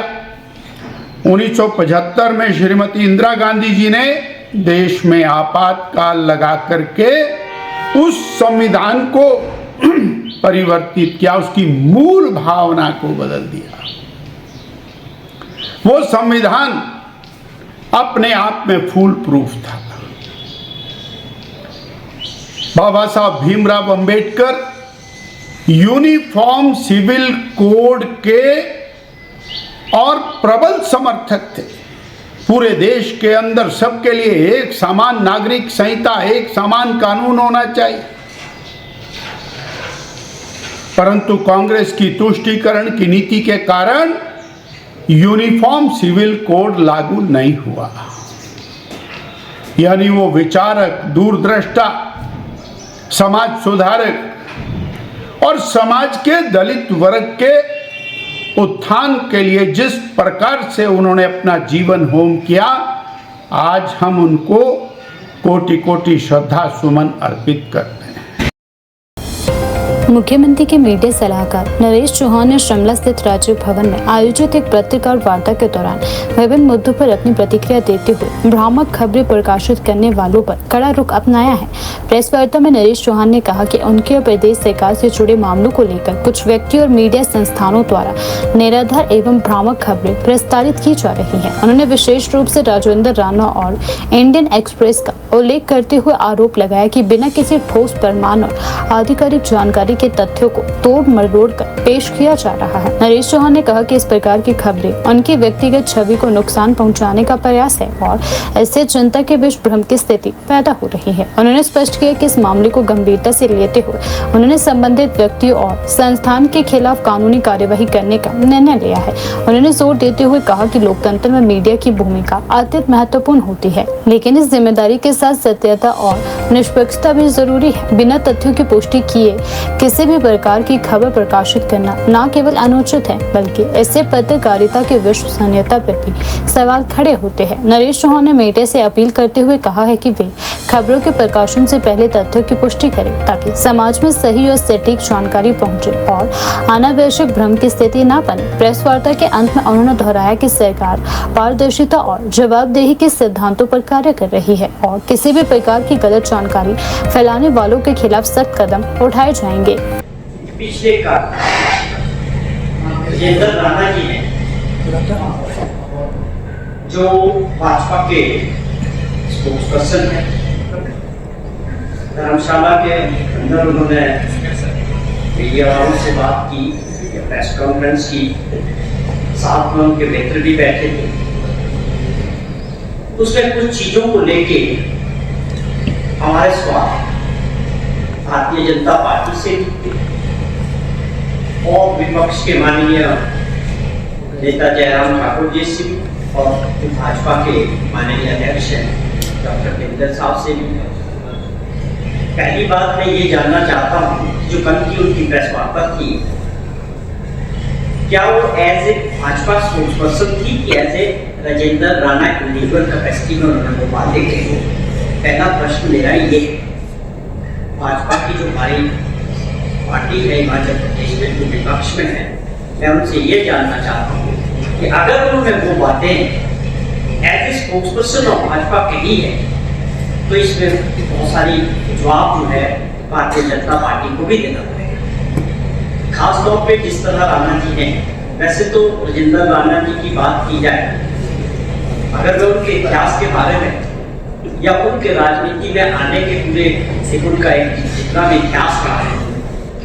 1975 में श्रीमती इंदिरा गांधी जी ने देश में आपातकाल लगा करके उस संविधान को परिवर्तित किया, उसकी मूल भावना को बदल दिया। वो संविधान अपने आप में फूल प्रूफ था। Baba Saheb Bhimrao Ambedkar uniform civil code के और प्रबल समर्थक थे। पूरे देश के अंदर सबके लिए एक समान नागरिक संहिता, एक समान कानून होना चाहिए। परंतु कांग्रेस की तुष्टीकरण की नीति के कारण यूनिफॉर्म सिविल कोड लागू नहीं हुआ। यानी वो विचारक, दूरदृष्टा, समाज सुधारक और समाज के दलित वर्ग के उत्थान के लिए जिस प्रकार से उन्होंने अपना जीवन होम किया, आज हम उनको कोटि कोटि श्रद्धा सुमन अर्पित करते हैं। मुख्यमंत्री के मीडिया सलाहकार नरेश चौहान ने शिमला स्थित राज्य भवन में आयोजित एक पत्रकार वार्ता के दौरान विभिन्न मुद्दों पर अपनी प्रतिक्रिया देते हुए भ्रामक खबरें प्रकाशित करने वालों पर कड़ा रुख अपनाया है। प्रेस वार्ता में नरेश चौहान ने कहा कि उनके और प्रदेश सरकार से जुड़े मामलों को लेकर कुछ व्यक्ति और मीडिया संस्थानों द्वारा निराधार एवं भ्रामक खबरें प्रसारित की जा रही है। उन्होंने विशेष रूप से राजेंद्र राणा और इंडियन एक्सप्रेस का उल्लेख करते हुए आरोप लगाया कि बिना किसी ठोस प्रमाण और आधिकारिक जानकारी के तथ्यों को तोड़ मरोड़ कर पेश किया जा रहा है। नरेश चौहान ने कहा कि इस प्रकार की खबरें उनकी व्यक्तिगत छवि को नुकसान पहुंचाने का प्रयास है और इससे जनता के बीच भ्रम की स्थिति पैदा हो रही है। उन्होंने स्पष्ट किया कि इस मामले को गंभीरता से लेते हुए उन्होंने संबंधित व्यक्तियों और संस्थान के खिलाफ कानूनी कार्यवाही करने का निर्णय लिया है। उन्होंने जोर देते हुए कहा कि लोकतंत्र में मीडिया की भूमिका अत्यंत महत्वपूर्ण होती है, लेकिन इस जिम्मेदारी के साथ सत्यता और निष्पक्षता भी जरूरी है। बिना तथ्यों की पुष्टि किए किसी भी प्रकार की खबर प्रकाशित करना न केवल अनुचित है, बल्कि इससे पत्रकारिता की विश्वसनीयता पर भी सवाल खड़े होते हैं। नरेश चौहान ने मीडिया से अपील करते हुए कहा है कि वे खबरों के प्रकाशन से पहले तथ्यों की पुष्टि करें ताकि समाज में सही और सटीक जानकारी पहुंचे और अनावश्यक भ्रम की स्थिति न बने। प्रेस वार्ता के अंत में उन्होंने दोहराया कि सरकार पारदर्शिता और जवाबदेही के सिद्धांतों पर कार्य कर रही है और किसी भी प्रकार की गलत जानकारी फैलाने वालों के खिलाफ सख्त कदम उठाए जाएंगे। पिछले का राजेंद्र राणा जी ने जो भाजपा के स्पोक्सपर्सन है, धर्मशाला के अंदर उन्होंने मीडिया वालों से बात की, प्रेस कॉन्फ्रेंस की, साथ में उनके मित्र भी बैठे थे। उसमें कुछ चीजों को लेके हमारे सवाल भारतीय जनता पार्टी से और विपक्ष के माननीय नेता जयराम ठाकुर जी से और भाजपा के माननीय अध्यक्ष डॉक्टर केंद्र साहब से भी। पहली बात मैं ये जानना चाहता हूँ, जो कल की उनकी प्रेस वार्ता थी, क्या वो एज ए भाजपा स्पोक्सपर्सन थी कि as a Rajendra Rana individual capacity में उन्होंने वो बातें कही? पहला प्रश्न मेरा ये, भाजपा की जो हमारी पार्टी है हिमाचल प्रदेश में जो विपक्ष में है, मैं उनसे ये जानना चाहता हूँ कि अगर उन्होंने वो बातें as a spokesperson of Bhajpa कही है, तो इसमें बहुत सारी जवाब जो है भारतीय जनता पार्टी को भी देना पड़ेगा। खासतौर पे जिस तरह राणा जी ने, वैसे तो राजेंद्र राणा जी की बात की जाए, अगर मैं उनके इतिहास के बारे में या उनके राजनीति में आने के पूरे उनका एक जितना भी इतिहास रहा है,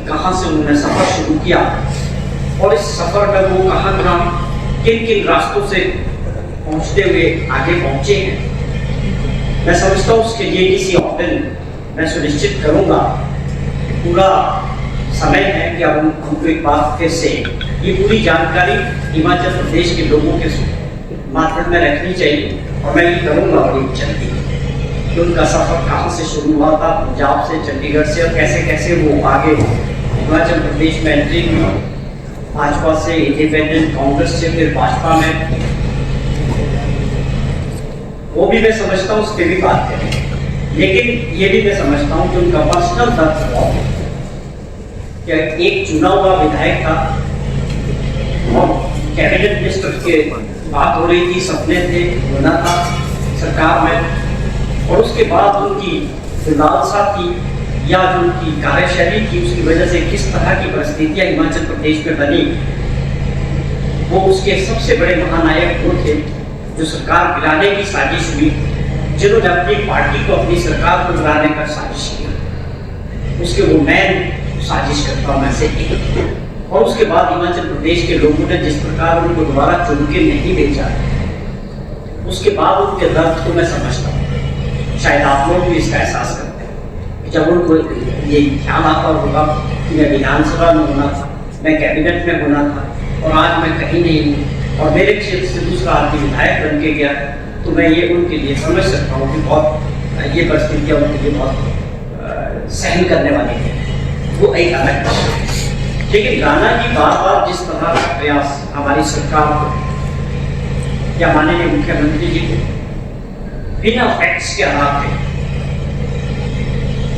कहाँ से उन्होंने सफर शुरू किया और इस सफर में वो कहाँ किन किन रास्तों से पहुंचते हुए आगे पहुंचे हैं, मैं समझता हूँ उसके लिए किसी और दिन मैं सुनिश्चित करूंगा। पूरा समय है कि अब हमको एक बार फिर से ये पूरी जानकारी हिमाचल प्रदेश के लोगों के माध्यम में रखनी चाहिए, और मैं ये करूंगा बड़ी जल्दी कि उनका सफर कहाँ से शुरू हुआ था, पंजाब से, चंडीगढ़ से, और कैसे कैसे वो आगे हिमाचल प्रदेश में एंट्री हुई भाजपा से इंडिपेंडेंट, कांग्रेस से फिर भाजपा में, वो भी मैं समझता हूँ, उस पर भी बात करें। लेकिन ये भी मैं समझता हूँ कि उनका पर्सनल दर्द हुआ कि एक चुना हुआ विधायक था और कैबिनेट मिनिस्टर के बात हो रही थी, सपने थे, होना था सरकार में, और उसके बाद उनकी जो लालसा थी या जो उनकी कार्यशैली थी, उसकी वजह से किस तरह की परिस्थितियां हिमाचल प्रदेश में बनी, वो उसके सबसे बड़े महानायक वो थे जो सरकार गिराने की साजिश हुई, जिन्होंने अपनी पार्टी को अपनी सरकार को गिराने का साजिश किया। उसके वो मैन साजिशकर्ता में से एक। और उसके बाद हिमाचल प्रदेश के लोगों ने जिस प्रकार उनको दोबारा चुन के नहीं भेजा, उसके बाद उनके दर्द को मैं समझता हूँ। शायद आप लोग भी इसका एहसास करते हैं। जब उनको ये ख्याल आता होगा कि मैं विधानसभा में होना था, मैं कैबिनेट में होना था, और आज मैं कहीं नहीं हूँ और मेरे क्षेत्र से दूसरा आदमी विधायक बन के गया, तो मैं ये उनके लिए समझ सकता हूँ कि बहुत ये परिस्थितियाँ उनके लिए बहुत सहन करने वाली है। वो एक अलग बात है। लेकिन राणा जी बार बार जिस तरह का प्रयास हमारी सरकार को या माननीय मुख्यमंत्री जी को बिना फैक्ट्स के आधार पे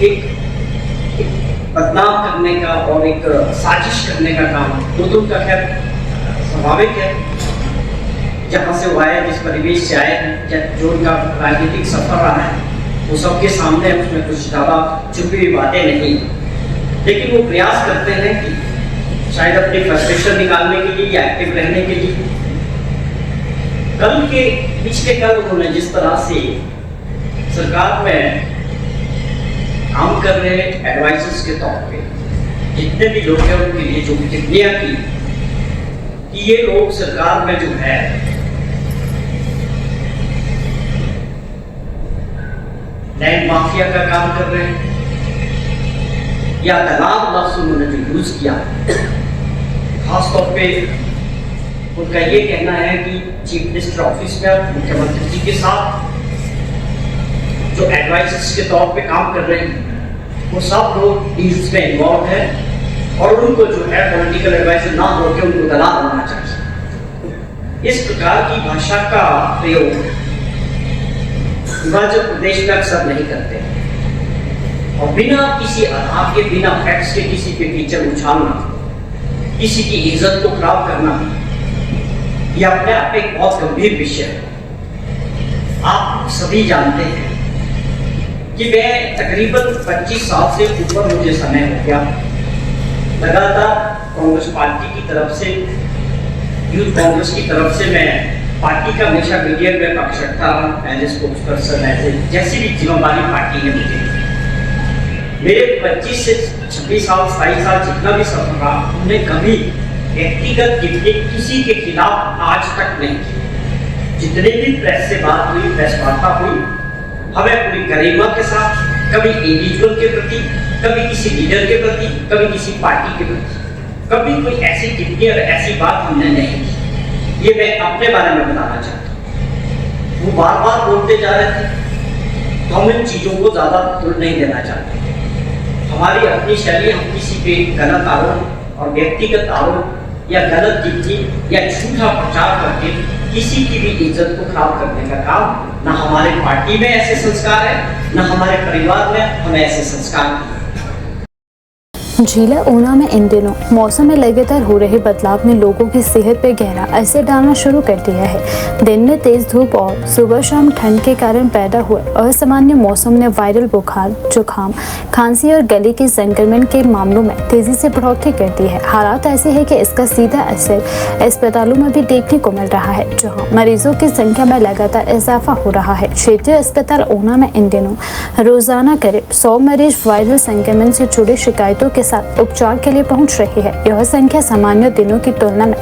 एक बदनाम करने का और एक साजिश करने का काम, वो तो उनका खैर स्वाभाविक है, जहाँ से वो आए, जिस परिवेश से आए हैं, जो उनका राजनीतिक सफर रहा है, वो सबके सामने, उसमें कुछ ज़्यादा छुपी हुई बातें नहीं। लेकिन वो प्रयास करते हैं कि शायद अपनी फ्रस्ट्रेशन निकालने के लिए या एक्टिव रहने के लिए। पिछले कल उन्होंने जिस तरह से सरकार में काम कर रहे एडवाइजर्स के तौर पे जितने भी लोग हैं उनके लिए जो टिप्पणियां की कि ये लोग सरकार में जो है लैंड माफिया का काम कर रहे हैं, या दलाल लफ्ज उन्होंने जो यूज किया, खासतौर पे उनका ये कहना है कि चीफ मिनिस्टर ऑफिस में मुख्यमंत्री जी के साथ जो एडवाइजर्स के तौर पे काम कर रहे हैं, वो सब लोग डील्स में इन्वॉल्व है और उनको जो है पॉलिटिकल एडवाइजर ना होकर उनको दलाल होना चाहिए। इस प्रकार की भाषा का प्रयोग हिमाचल प्रदेश में अक्सर नहीं करते और बिना किसी आधार के, बिना फैक्ट्स के किसी पे कीचड़ उछालना, किसी की इज्जत को खराब करना, यह अपने आप एक बहुत गंभीर विषय है। आप सभी जानते हैं कि मैं तकरीबन 25 साल से ऊपर मुझे समय हो गया लगातार कांग्रेस पार्टी की तरफ से, यूथ कांग्रेस की तरफ से मैं पार्टी का हमेशा मीडिया में पक्ष रखता रहा, एज ए स्पोक्स पर्सन, जैसी भी जिम्मेदारी पार्टी ने मुझे। मेरे 25 से 26 साल 27 साल जितना भी सफर रहा, हमने कभी व्यक्तिगत टिप्पणी किसी के खिलाफ आज तक नहीं की। जितने भी प्रेस से बात हुई, प्रेस वार्ता हुई, हमें पूरी गरिमा के साथ, कभी इंडिविजुअल के प्रति, कभी किसी लीडर के प्रति, कभी किसी पार्टी के प्रति, कभी कोई ऐसी टिप्पणी और ऐसी बात हमने नहीं की। ये मैं अपने बारे में बताना चाहता हूँ। वो बार बार बोलते जा रहे थे, तो हम इन चीजों को ज्यादा तुल नहीं देना चाहते। हमारी अपनी शैली, हम किसी पे गलत आरोप और व्यक्तिगत आरोप या गलत टिप्पणी या झूठा प्रचार करके किसी की भी इज्जत को खराब करने का काम ना हमारे पार्टी में ऐसे संस्कार है, ना हमारे परिवार में हम ऐसे संस्कार किए। जिला ऊना में इन दिनों मौसम में लगातार हो रहे बदलाव ने लोगों की सेहत पर गहरा असर डालना शुरू कर दिया है। दिन में तेज धूप और सुबह शाम ठंड के कारण पैदा हुए असामान्य मौसम ने वायरल बुखार, जुकाम, खांसी और गले के संक्रमण के मामलों में तेजी से बढ़ोतरी कर दी है। हालात ऐसे है कि इसका सीधा असर अस्पतालों में भी देखने को मिल रहा है, जहाँ मरीजों की संख्या में लगातार इजाफा हो रहा है। क्षेत्रीय अस्पताल ऊना में इन दिनों रोजाना करीब 100 मरीज वायरल संक्रमण से जुड़ी शिकायतों के साथ उपचार के लिए पहुंच रही है। यह संख्या सामान्य दिनों की तुलना में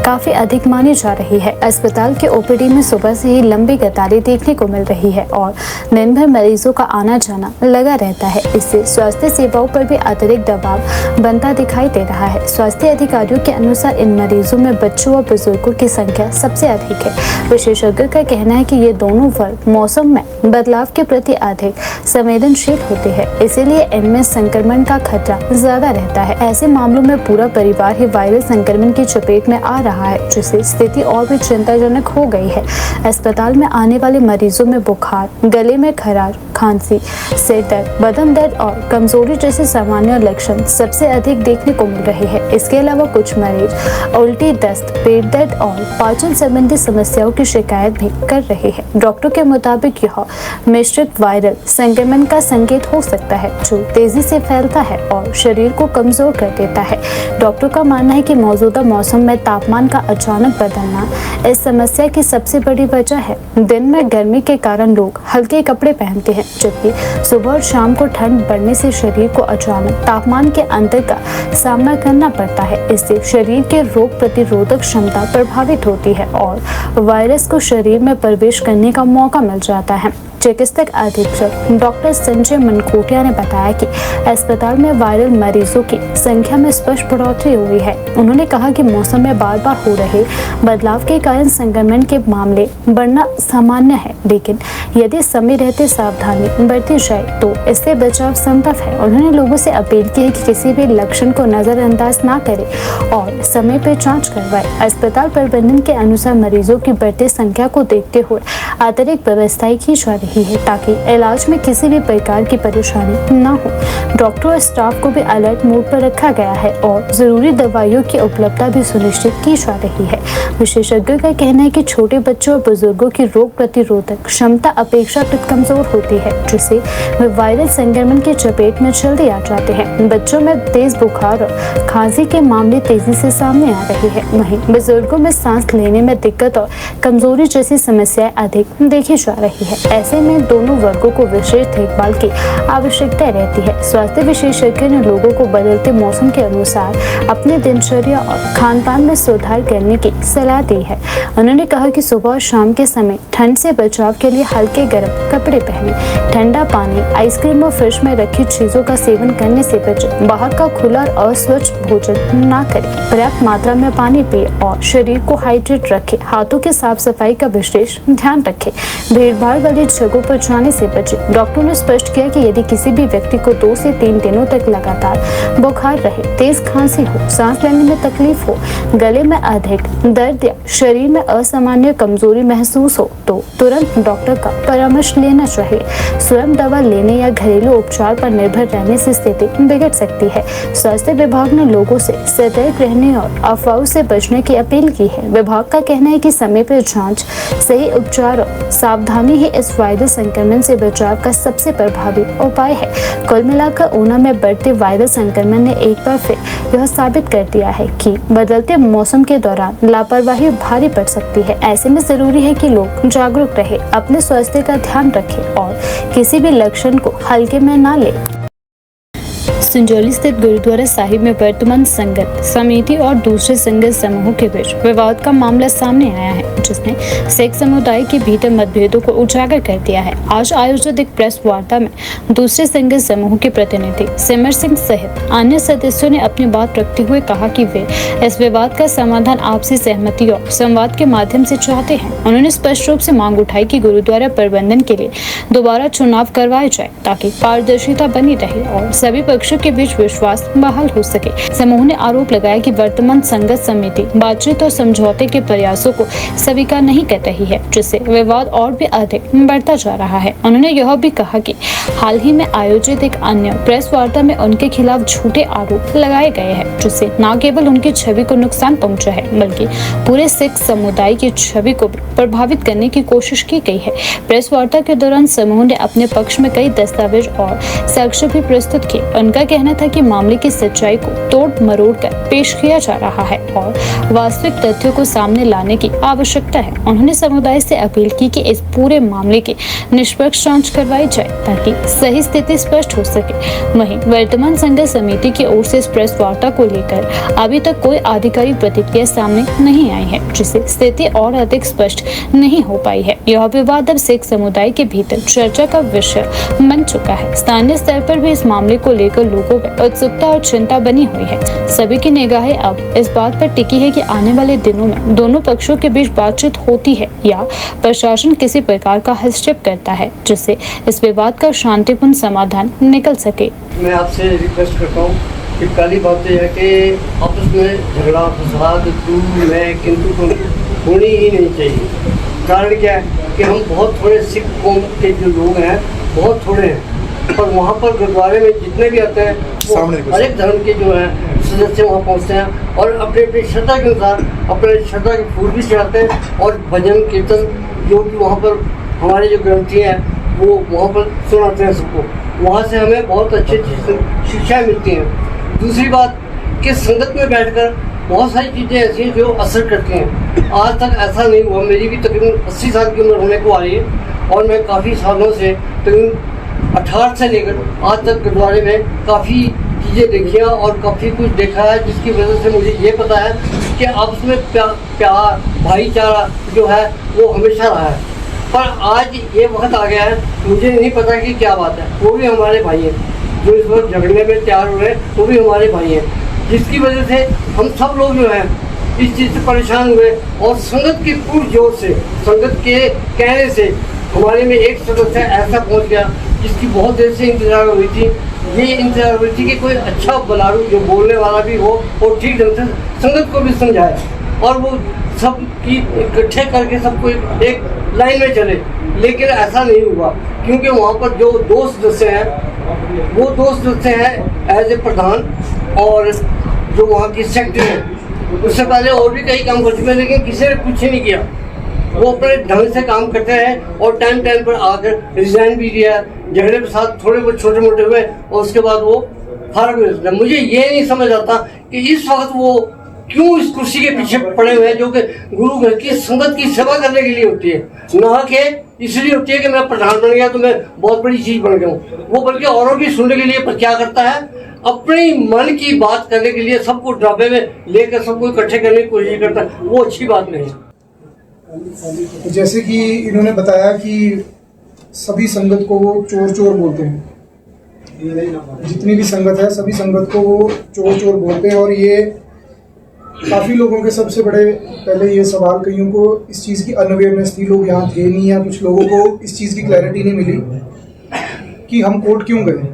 काफी अधिक मानी जा रही है। अस्पताल के ओपीडी में सुबह से ही लंबी कतारें देखने को मिल रही है और दिन भर मरीजों का आना जाना लगा रहता है। इससे स्वास्थ्य सेवाओं पर भी अतिरिक्त दबाव बनता दिखाई दे रहा है। स्वास्थ्य अधिकारियों के अनुसार इन मरीजों में बच्चों और बुजुर्गों की संख्या सबसे अधिक है। विशेषज्ञों का कहना है कि ये दोनों वर्ग मौसम में बदलाव के प्रति अधिक संवेदनशील होते हैं, इसीलिए इनमें संक्रमण का खतरा ज्यादा रहता है। ऐसे मामलों में पूरा परिवार ही वायरल संक्रमण की चपेट में आ रहा है, जिससे स्थिति और भी चिंताजनक हो गई है। अस्पताल में आने वाले मरीजों में बुखार, गले में खराश, खांसी, सिर दर्द, बदन दर्द और कमजोरी जैसे सामान्य लक्षण सबसे अधिक देखने को मिल रहे हैं। इसके अलावा कुछ मरीज उल्टी, दस्त, पेट दर्द और पाचन संबंधी समस्याओं की शिकायत भी कर रहे हैं। डॉक्टर के मुताबिक यह मिश्रित वायरल संक्रमण का संकेत हो सकता है, जो तेजी से फैलता है और शरीर को कमजोर कर देता है। डॉक्टर का मानना है कि मौजूदा मौसम में तापमान का अचानक बदलना इस समस्या की सबसे बड़ी वजह है। दिन में गर्मी के कारण लोग हल्के कपड़े पहनते हैं, जबकि सुबह और शाम को ठंड बढ़ने से शरीर को अचानक तापमान के अंतर का सामना करना पड़ता है। इससे शरीर के रोग प्रतिरोधक क्षमता प्रभावित होती है और वायरस को शरीर में प्रवेश करने का मौका मिल जाता है। चिकित्सक अधीक्षक डॉक्टर संजय मनकोटिया ने बताया कि अस्पताल में वायरल मरीजों की संख्या में स्पष्ट बढ़ोतरी हुई है। उन्होंने कहा कि मौसम में बार बार हो रहे बदलाव के कारण संक्रमण के मामले बढ़ना सामान्य है, लेकिन यदि समय रहते सावधानी बरती जाए तो इससे बचाव संभव है। उन्होंने लोगों से अपील की है कि किसी भी लक्षण को नजरअंदाज न करें और समय पर जाँच करवाए। अस्पताल प्रबंधन के अनुसार मरीजों की बढ़ती संख्या को देखते हुए अतिरिक्त व्यवस्थाएं की जा रही है, ताकि इलाज में किसी भी प्रकार की परेशानी न हो। डॉक्टर और स्टाफ को भी अलर्ट मोड पर रखा गया है और जरूरी दवाइयों की उपलब्धता भी सुनिश्चित की जा रही है। विशेषज्ञों का कहना है कि छोटे बच्चों और बुजुर्गों की रोग प्रतिरोधक क्षमता अपेक्षाकृत कमजोर होती है, जिससे वे वायरल संक्रमण की चपेट में जल्दी आ जाते हैं। बच्चों में तेज बुखार और खांसी के मामले तेजी से सामने आ रहे हैं। वहीं बुजुर्गों में सांस लेने में दिक्कत और कमजोरी जैसी समस्याएं अधिक देखी जा रही है। ऐसे में दोनों वर्गों को विशेष देखभाल की आवश्यकता रहती है। स्वास्थ्य विशेषज्ञ ने लोगों को बदलते मौसम के अनुसार अपने दिनचर्या और खान-पान में सुधार करने की सलाह दी है। उन्होंने कहा कि सुबह और शाम के समय ठंड से बचाव के लिए हल्के गर्म कपड़े पहने, ठंडा पानी, आइसक्रीम और फ्रिज में रखी चीजों का सेवन करने से बचें, बाहर का खुला और अस्वच्छ भोजन न करें, पर्याप्त मात्रा में पानी पिए और शरीर को हाइड्रेट रखें, हाथों की साफ सफाई का विशेष ध्यान रखें, भीड़-भाड़ वाली जगहों पर जाने से बचें। डॉक्टर ने स्पष्ट किया कि यदि किसी भी व्यक्ति को 2 से 3 दिनों तक लगातार बुखार रहे, तेज खांसी हो, सांस लेने में तकलीफ हो, गले में अधिक दर्द या शरीर में असामान्य कमजोरी महसूस हो, तो तुरंत डॉक्टर का परामर्श लेना चाहिए। स्वयं दवा लेने या घरेलू उपचार पर निर्भर रहने से स्थिति बिगड़ सकती है। स्वास्थ्य विभाग ने लोगों से सतर्क रहने और अफवाहों से बचने की अपील की है। विभाग का कहना है कि समय पर जाँच, सही उपचार और सावधानी ही इस वायरल संक्रमण से बचाव का सबसे प्रभावी उपाय है। कुल मिलाकर ऊना में बढ़ते वायरल संक्रमण ने एक बार फिर यह साबित कर दिया है कि बदलते मौसम के दौरान लापरवाही भारी पड़ सकती है। ऐसे में जरूरी है कि लोग जागरूक रहे, अपने स्वास्थ्य का ध्यान रखें और किसी भी लक्षण को हल्के में न लें। संजौली स्थित गुरुद्वारा साहिब में वर्तमान संगत समिति और दूसरे संगत समूहों के बीच विवाद का मामला सामने आया है, जिसने सिख समुदाय के भीतर मतभेदों को उजागर कर दिया है। आज आयोजित एक प्रेस वार्ता में दूसरे संगत समूह के प्रतिनिधि सिमर सिंह सहित अन्य सदस्यों ने अपनी बात रखते हुए कहा कि वे इस विवाद का समाधान आपसी सहमति और संवाद के माध्यम से चाहते हैं। उन्होंने स्पष्ट रूप से मांग उठाई कि गुरुद्वारा प्रबंधन के लिए दोबारा चुनाव करवाए जाए, ताकि पारदर्शिता बनी रहे और सभी पक्षों के बीच विश्वास बहाल हो सके। समूह ने आरोप लगाया कि वर्तमान संगत समिति बातचीत और समझौते के प्रयासों को स्वीकार नहीं कर रही है, जिससे विवाद और भी अधिक बढ़ता जा रहा है। उन्होंने यह भी कहा कि हाल ही में आयोजित एक अन्य प्रेस वार्ता में उनके खिलाफ झूठे आरोप लगाए गए हैं, जिससे न केवल उनकी छवि को नुकसान पहुंचा है, बल्कि पूरे सिख समुदाय की छवि को प्रभावित करने की कोशिश की गई है। प्रेस वार्ता के दौरान समूह ने अपने पक्ष में कई दस्तावेज और साक्ष्य भी प्रस्तुत किए। उनका कहना था कि मामले की सच्चाई को तोड़ मरोड़ कर पेश किया जा रहा है और वास्तविक तथ्यों को सामने लाने की आवश्यकता है। उन्होंने समुदाय से अपील की कि इस पूरे मामले की निष्पक्ष जांच करवाई जाए, ताकि सही स्थिति स्पष्ट हो सके। वहीं वर्तमान संगत समिति की ओर से इस प्रेस वार्ता को लेकर अभी तक कोई आधिकारिक प्रतिक्रिया सामने नहीं आई है, जिससे स्थिति और अधिक स्पष्ट नहीं हो पाई है। यह विवाद अब सिख समुदाय के भीतर चर्चा का विषय बन चुका है। स्थानीय स्तर पर भी इस मामले को लेकर लोगों में उत्सुकता और चिंता बनी हुई है। सभी की निगाहें अब इस बात पर टिकी है कि आने वाले दिनों में दोनों पक्षों के बीच बातचीत होती है या प्रशासन किसी प्रकार का हस्तक्षेप करता है, जिससे इस विवाद का शांतिपूर्ण समाधान निकल सके। मैं आपसे रिक्वेस्ट करता हूँ कि पहली बात तो यह है कि आपस में झगड़ा फसाद तू मैं किंतु तुम होनी ही नहीं चाहिए। कारण क्या है कि हम बहुत थोड़े सिख कौम के जो लोग हैं बहुत थोड़े हैं, और वहाँ पर गुरुद्वारे में जितने भी आते हैं वो हर एक धर्म के जो हैं सदस्य वहाँ पहुँचते हैं और अपने अपनी श्रद्धा के अनुसार अपने श्रद्धा के फूल भी चढ़ाते हैं और भजन कीर्तन जो कि वहाँ पर हमारे जो ग्रंथी हैं वो वहाँ पर सुनाते हैं सबको। वहाँ से हमें बहुत अच्छी अच्छी शिक्षाएँ मिलती हैं। दूसरी बात कि संगत में बैठकर बहुत सारी चीज़ें ऐसी हैं जो असर करती हैं। आज तक ऐसा नहीं हुआ, मेरी भी तकरीबन 80 साल की उम्र होने को आ रही है और मैं काफ़ी सालों से तकरीबन 18 से लेकर आज तक गुरुद्वारे में काफ़ी चीज़ें देखी हैं और काफ़ी कुछ देखा है, जिसकी वजह से मुझे ये पता है कि आपस में प्यार भाईचारा जो है वो हमेशा रहा है। पर आज ये वक्त आ गया है, मुझे नहीं पता कि क्या बात है। वो भी हमारे भाई हैं जो इस वक्त झगड़ने में तैयार हुए हैं, वो भी हमारे भाई हैं, जिसकी वजह से हम सब लोग जो हैं इस चीज़ से परेशान हुए और संगत के पुरजोर से संगत के कहने से हमारे में एक सदस्य ऐसा पहुंच गया जिसकी बहुत देर से इंतजार हुई थी। ये इंतजार हुई थी कि कोई अच्छा बुलारू जो बोलने वाला भी हो और ठीक ढंग से संगत को भी समझाए और वो सब की इकट्ठे करके सबको एक लाइन में चले, लेकिन ऐसा नहीं हुआ क्योंकि वहाँ पर जो दो सदस्य हैं वो दो सदस्य हैं एज ए प्रधान और जो वहाँ की सेक्रेटरी है। उससे पहले और भी कई काम कर चुके हैं लेकिन किसी ने कुछ नहीं किया। वो अपने ढंग से काम करते हैं और टाइम पर आकर रिजाइन भी दिया। झगड़े के साथ थोड़े बहुत छोटे मोटे हुए और उसके बाद वो फारग हो जाता है। मुझे ये नहीं समझ आता कि इस वक्त वो क्यों इस कुर्सी के पीछे पड़े हुए हैं जो कि गुरु घर की संगत की सेवा करने के लिए होती है, ना कि इसलिए होती है कि मैं प्रधान बन गया तो मैं बहुत बड़ी चीज बन गया हूँ। वो बल्कि औरों की सुनने के लिए पर क्या करता है, अपनी मन की बात करने के लिए सबको ड्राबे में लेकर सबको इकट्ठे करने की कोशिश करता है। वो अच्छी बात नहीं है। तो जैसे कि इन्होंने बताया कि सभी संगत को वो चोर चोर बोलते हैं, जितनी भी संगत है सभी संगत को वो चोर चोर बोलते हैं। और ये काफ़ी लोगों के सबसे बड़े पहले ये सवाल, कईयों को इस चीज़ की अनअवेयरनेस थी, लोग यहाँ थे नहीं, या कुछ लोगों को इस चीज़ की क्लैरिटी नहीं मिली कि हम कोर्ट क्यों गए।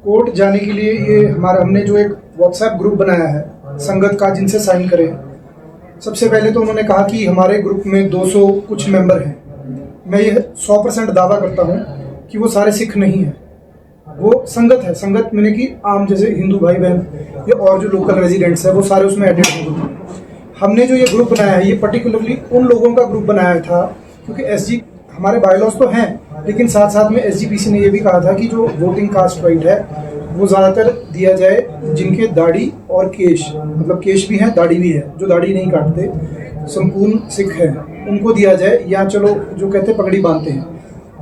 कोर्ट जाने के लिए ये हमने जो एक व्हाट्सएप ग्रुप बनाया है संगत का जिनसे साइन करें। सबसे पहले तो उन्होंने कहा कि हमारे ग्रुप में 200 कुछ मेंबर हैं। मैं ये 100% दावा करता हूँ कि वो सारे सिख नहीं हैं, वो संगत है। संगत मैंने कि आम जैसे हिंदू भाई बहन या और जो लोकल रेजिडेंट्स है वो सारे उसमें एडेड होंगे। हमने जो ये ग्रुप बनाया है ये पर्टिकुलरली उन लोगों का ग्रुप बनाया था क्योंकि एसजी हमारे बायलॉज तो हैं, लेकिन साथ साथ में एसजीपीसी ने ये भी कहा था कि जो वोटिंग कास्ट राइट है वो ज़्यादातर दिया जाए जिनके दाढ़ी और केश, मतलब केश भी है दाढ़ी भी है, जो दाढ़ी नहीं काटते संपूर्ण सिख हैं उनको दिया जाए, या चलो जो कहते पगड़ी बांधते हैं।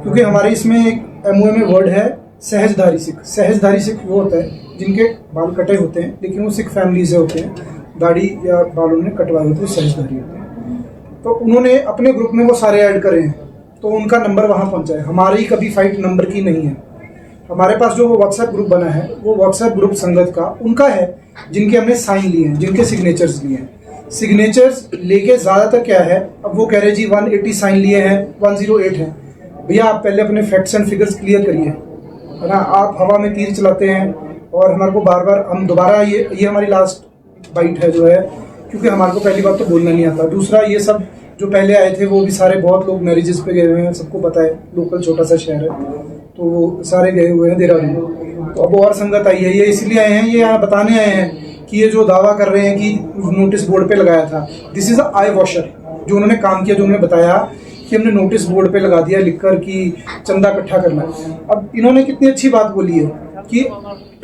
क्योंकि हमारे इसमें एक एमओए में वर्ड है सहजधारी सिख। सहजधारी सिख वो होता है जिनके बाल कटे होते हैं लेकिन वो सिख फैमिली से होते हैं, दाढ़ी या बाल उन्होंने कटवाए होते हैं, सहजधारी होते हैं। तो उन्होंने अपने ग्रुप में वो सारे ऐड करे हैं तो उनका नंबर वहाँ पहुँचा है। हमारी कभी फाइट नंबर की नहीं है। हमारे पास जो व्हाट्सएप ग्रुप बना है वो व्हाट्सएप ग्रुप संगत का उनका है जिनके हमने साइन लिए हैं, जिनके सिग्नेचर्स लिए हैं। सिग्नेचर्स लेके ज़्यादातर क्या है, अब वो कह रहे जी 180 साइन लिए हैं, 108 हैं। भैया आप पहले अपने फैक्ट्स एंड फिगर्स क्लियर करिए, है ना। आप हवा में तीर चलाते हैं और हमारे को बार बार हम दोबारा ये हमारी लास्ट बाइट है जो है, क्योंकि हमारे को पहली बात तो बोलना नहीं आता। दूसरा ये सब जो पहले आए थे वो भी सारे बहुत लोग मैरिजेस पे गए हुए हैं, सबको पता है, लोकल छोटा सा शहर है तो वो सारे गए हुए हैं देहरादून। तो अब और संगत आई है, ये इसलिए आए हैं, ये यहाँ बताने आए हैं कि ये जो दावा कर रहे हैं कि नोटिस बोर्ड पे लगाया था, दिस इज आई वॉशर। जो उन्होंने काम किया, जो उन्होंने बताया कि हमने नोटिस बोर्ड पे लगा दिया लिखकर कि चंदा इकट्ठा करना है। अब इन्होंने कितनी अच्छी बात बोली है कि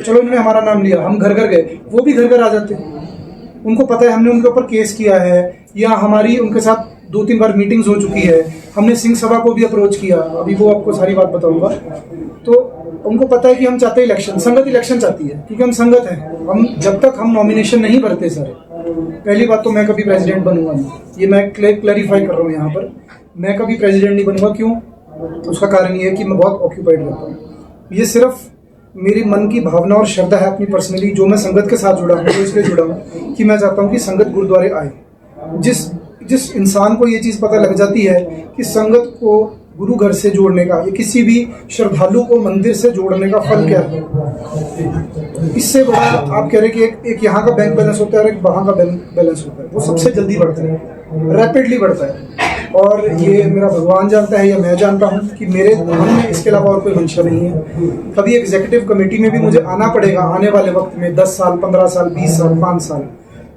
चलो इन्होंने हमारा नाम लिया, हम घर घर गए, वो भी घर घर आ जाते हैं। उनको पता है हमने उनके ऊपर केस किया है या हमारी उनके साथ 2-3 बार मीटिंग्स हो चुकी है। हमने सिंह सभा को भी अप्रोच किया, अभी वो आपको सारी बात बताऊंगा। तो उनको पता है कि हम चाहते हैं इलेक्शन, संगत इलेक्शन चाहती है क्योंकि हम संगत हैं। हम जब तक हम नॉमिनेशन नहीं भरते सर, पहली बात तो मैं कभी प्रेसिडेंट बनूंगा नहीं, ये मैं क्लैरिफाई कर रहा हूँ यहाँ पर, मैं कभी प्रेसिडेंट नहीं बनूंगा। क्यों? उसका कारण ये है कि मैं बहुत ऑक्यूपाइड रहता हूँ। ये सिर्फ मेरी मन की भावना और श्रद्धा है अपनी पर्सनली, जो मैं संगत के साथ जुड़ा हूँ, तो इसलिए जुड़ा हूँ कि मैं चाहता हूँ कि संगत गुरुद्वारे आए। जिस इंसान को ये चीज़ पता लग जाती है कि संगत को गुरु घर से जोड़ने का या किसी भी श्रद्धालु को मंदिर से जोड़ने का फल क्या है? इससे बड़ा आप कह रहे हैं कि एक यहाँ का बैंक बैलेंस होता है और एक वहाँ का बैंक बैलेंस होता है, वो सबसे जल्दी बढ़ता है, रैपिडली बढ़ता है। और ये मेरा भगवान जानता है या मैं जानता हूँ कि मेरे धर्म में इसके अलावा और कोई मंशा नहीं है। कभी एग्जीक्यूटिव कमेटी में भी मुझे आना पड़ेगा आने वाले वक्त में, 10 साल, 15 साल, 20 साल, 5 साल,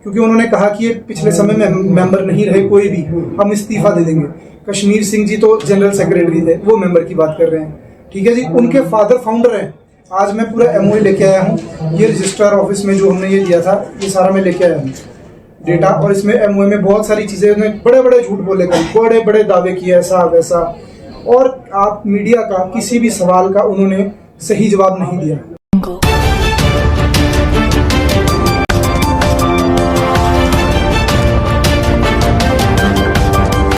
क्योंकि उन्होंने कहा कि ये पिछले समय में मेंबर नहीं रहे कोई भी, हम इस्तीफा दे देंगे। कश्मीर सिंह जी तो जनरल सेक्रेटरी थे, वो मेंबर की बात कर रहे हैं, ठीक है जी। उनके फादर फाउंडर हैं। आज मैं पूरा एमओए लेके आया हूँ, ये रजिस्ट्रार ऑफिस में जो हमने ये दिया था ये सारा मैं लेके आया हूँ डेटा, और इसमें एमओए में बहुत सारी चीजें, उन्होंने बड़े बड़े झूठ बोले, बड़े बड़े दावे किए ऐसा वैसा, और आप मीडिया का किसी भी सवाल का उन्होंने सही जवाब नहीं दिया।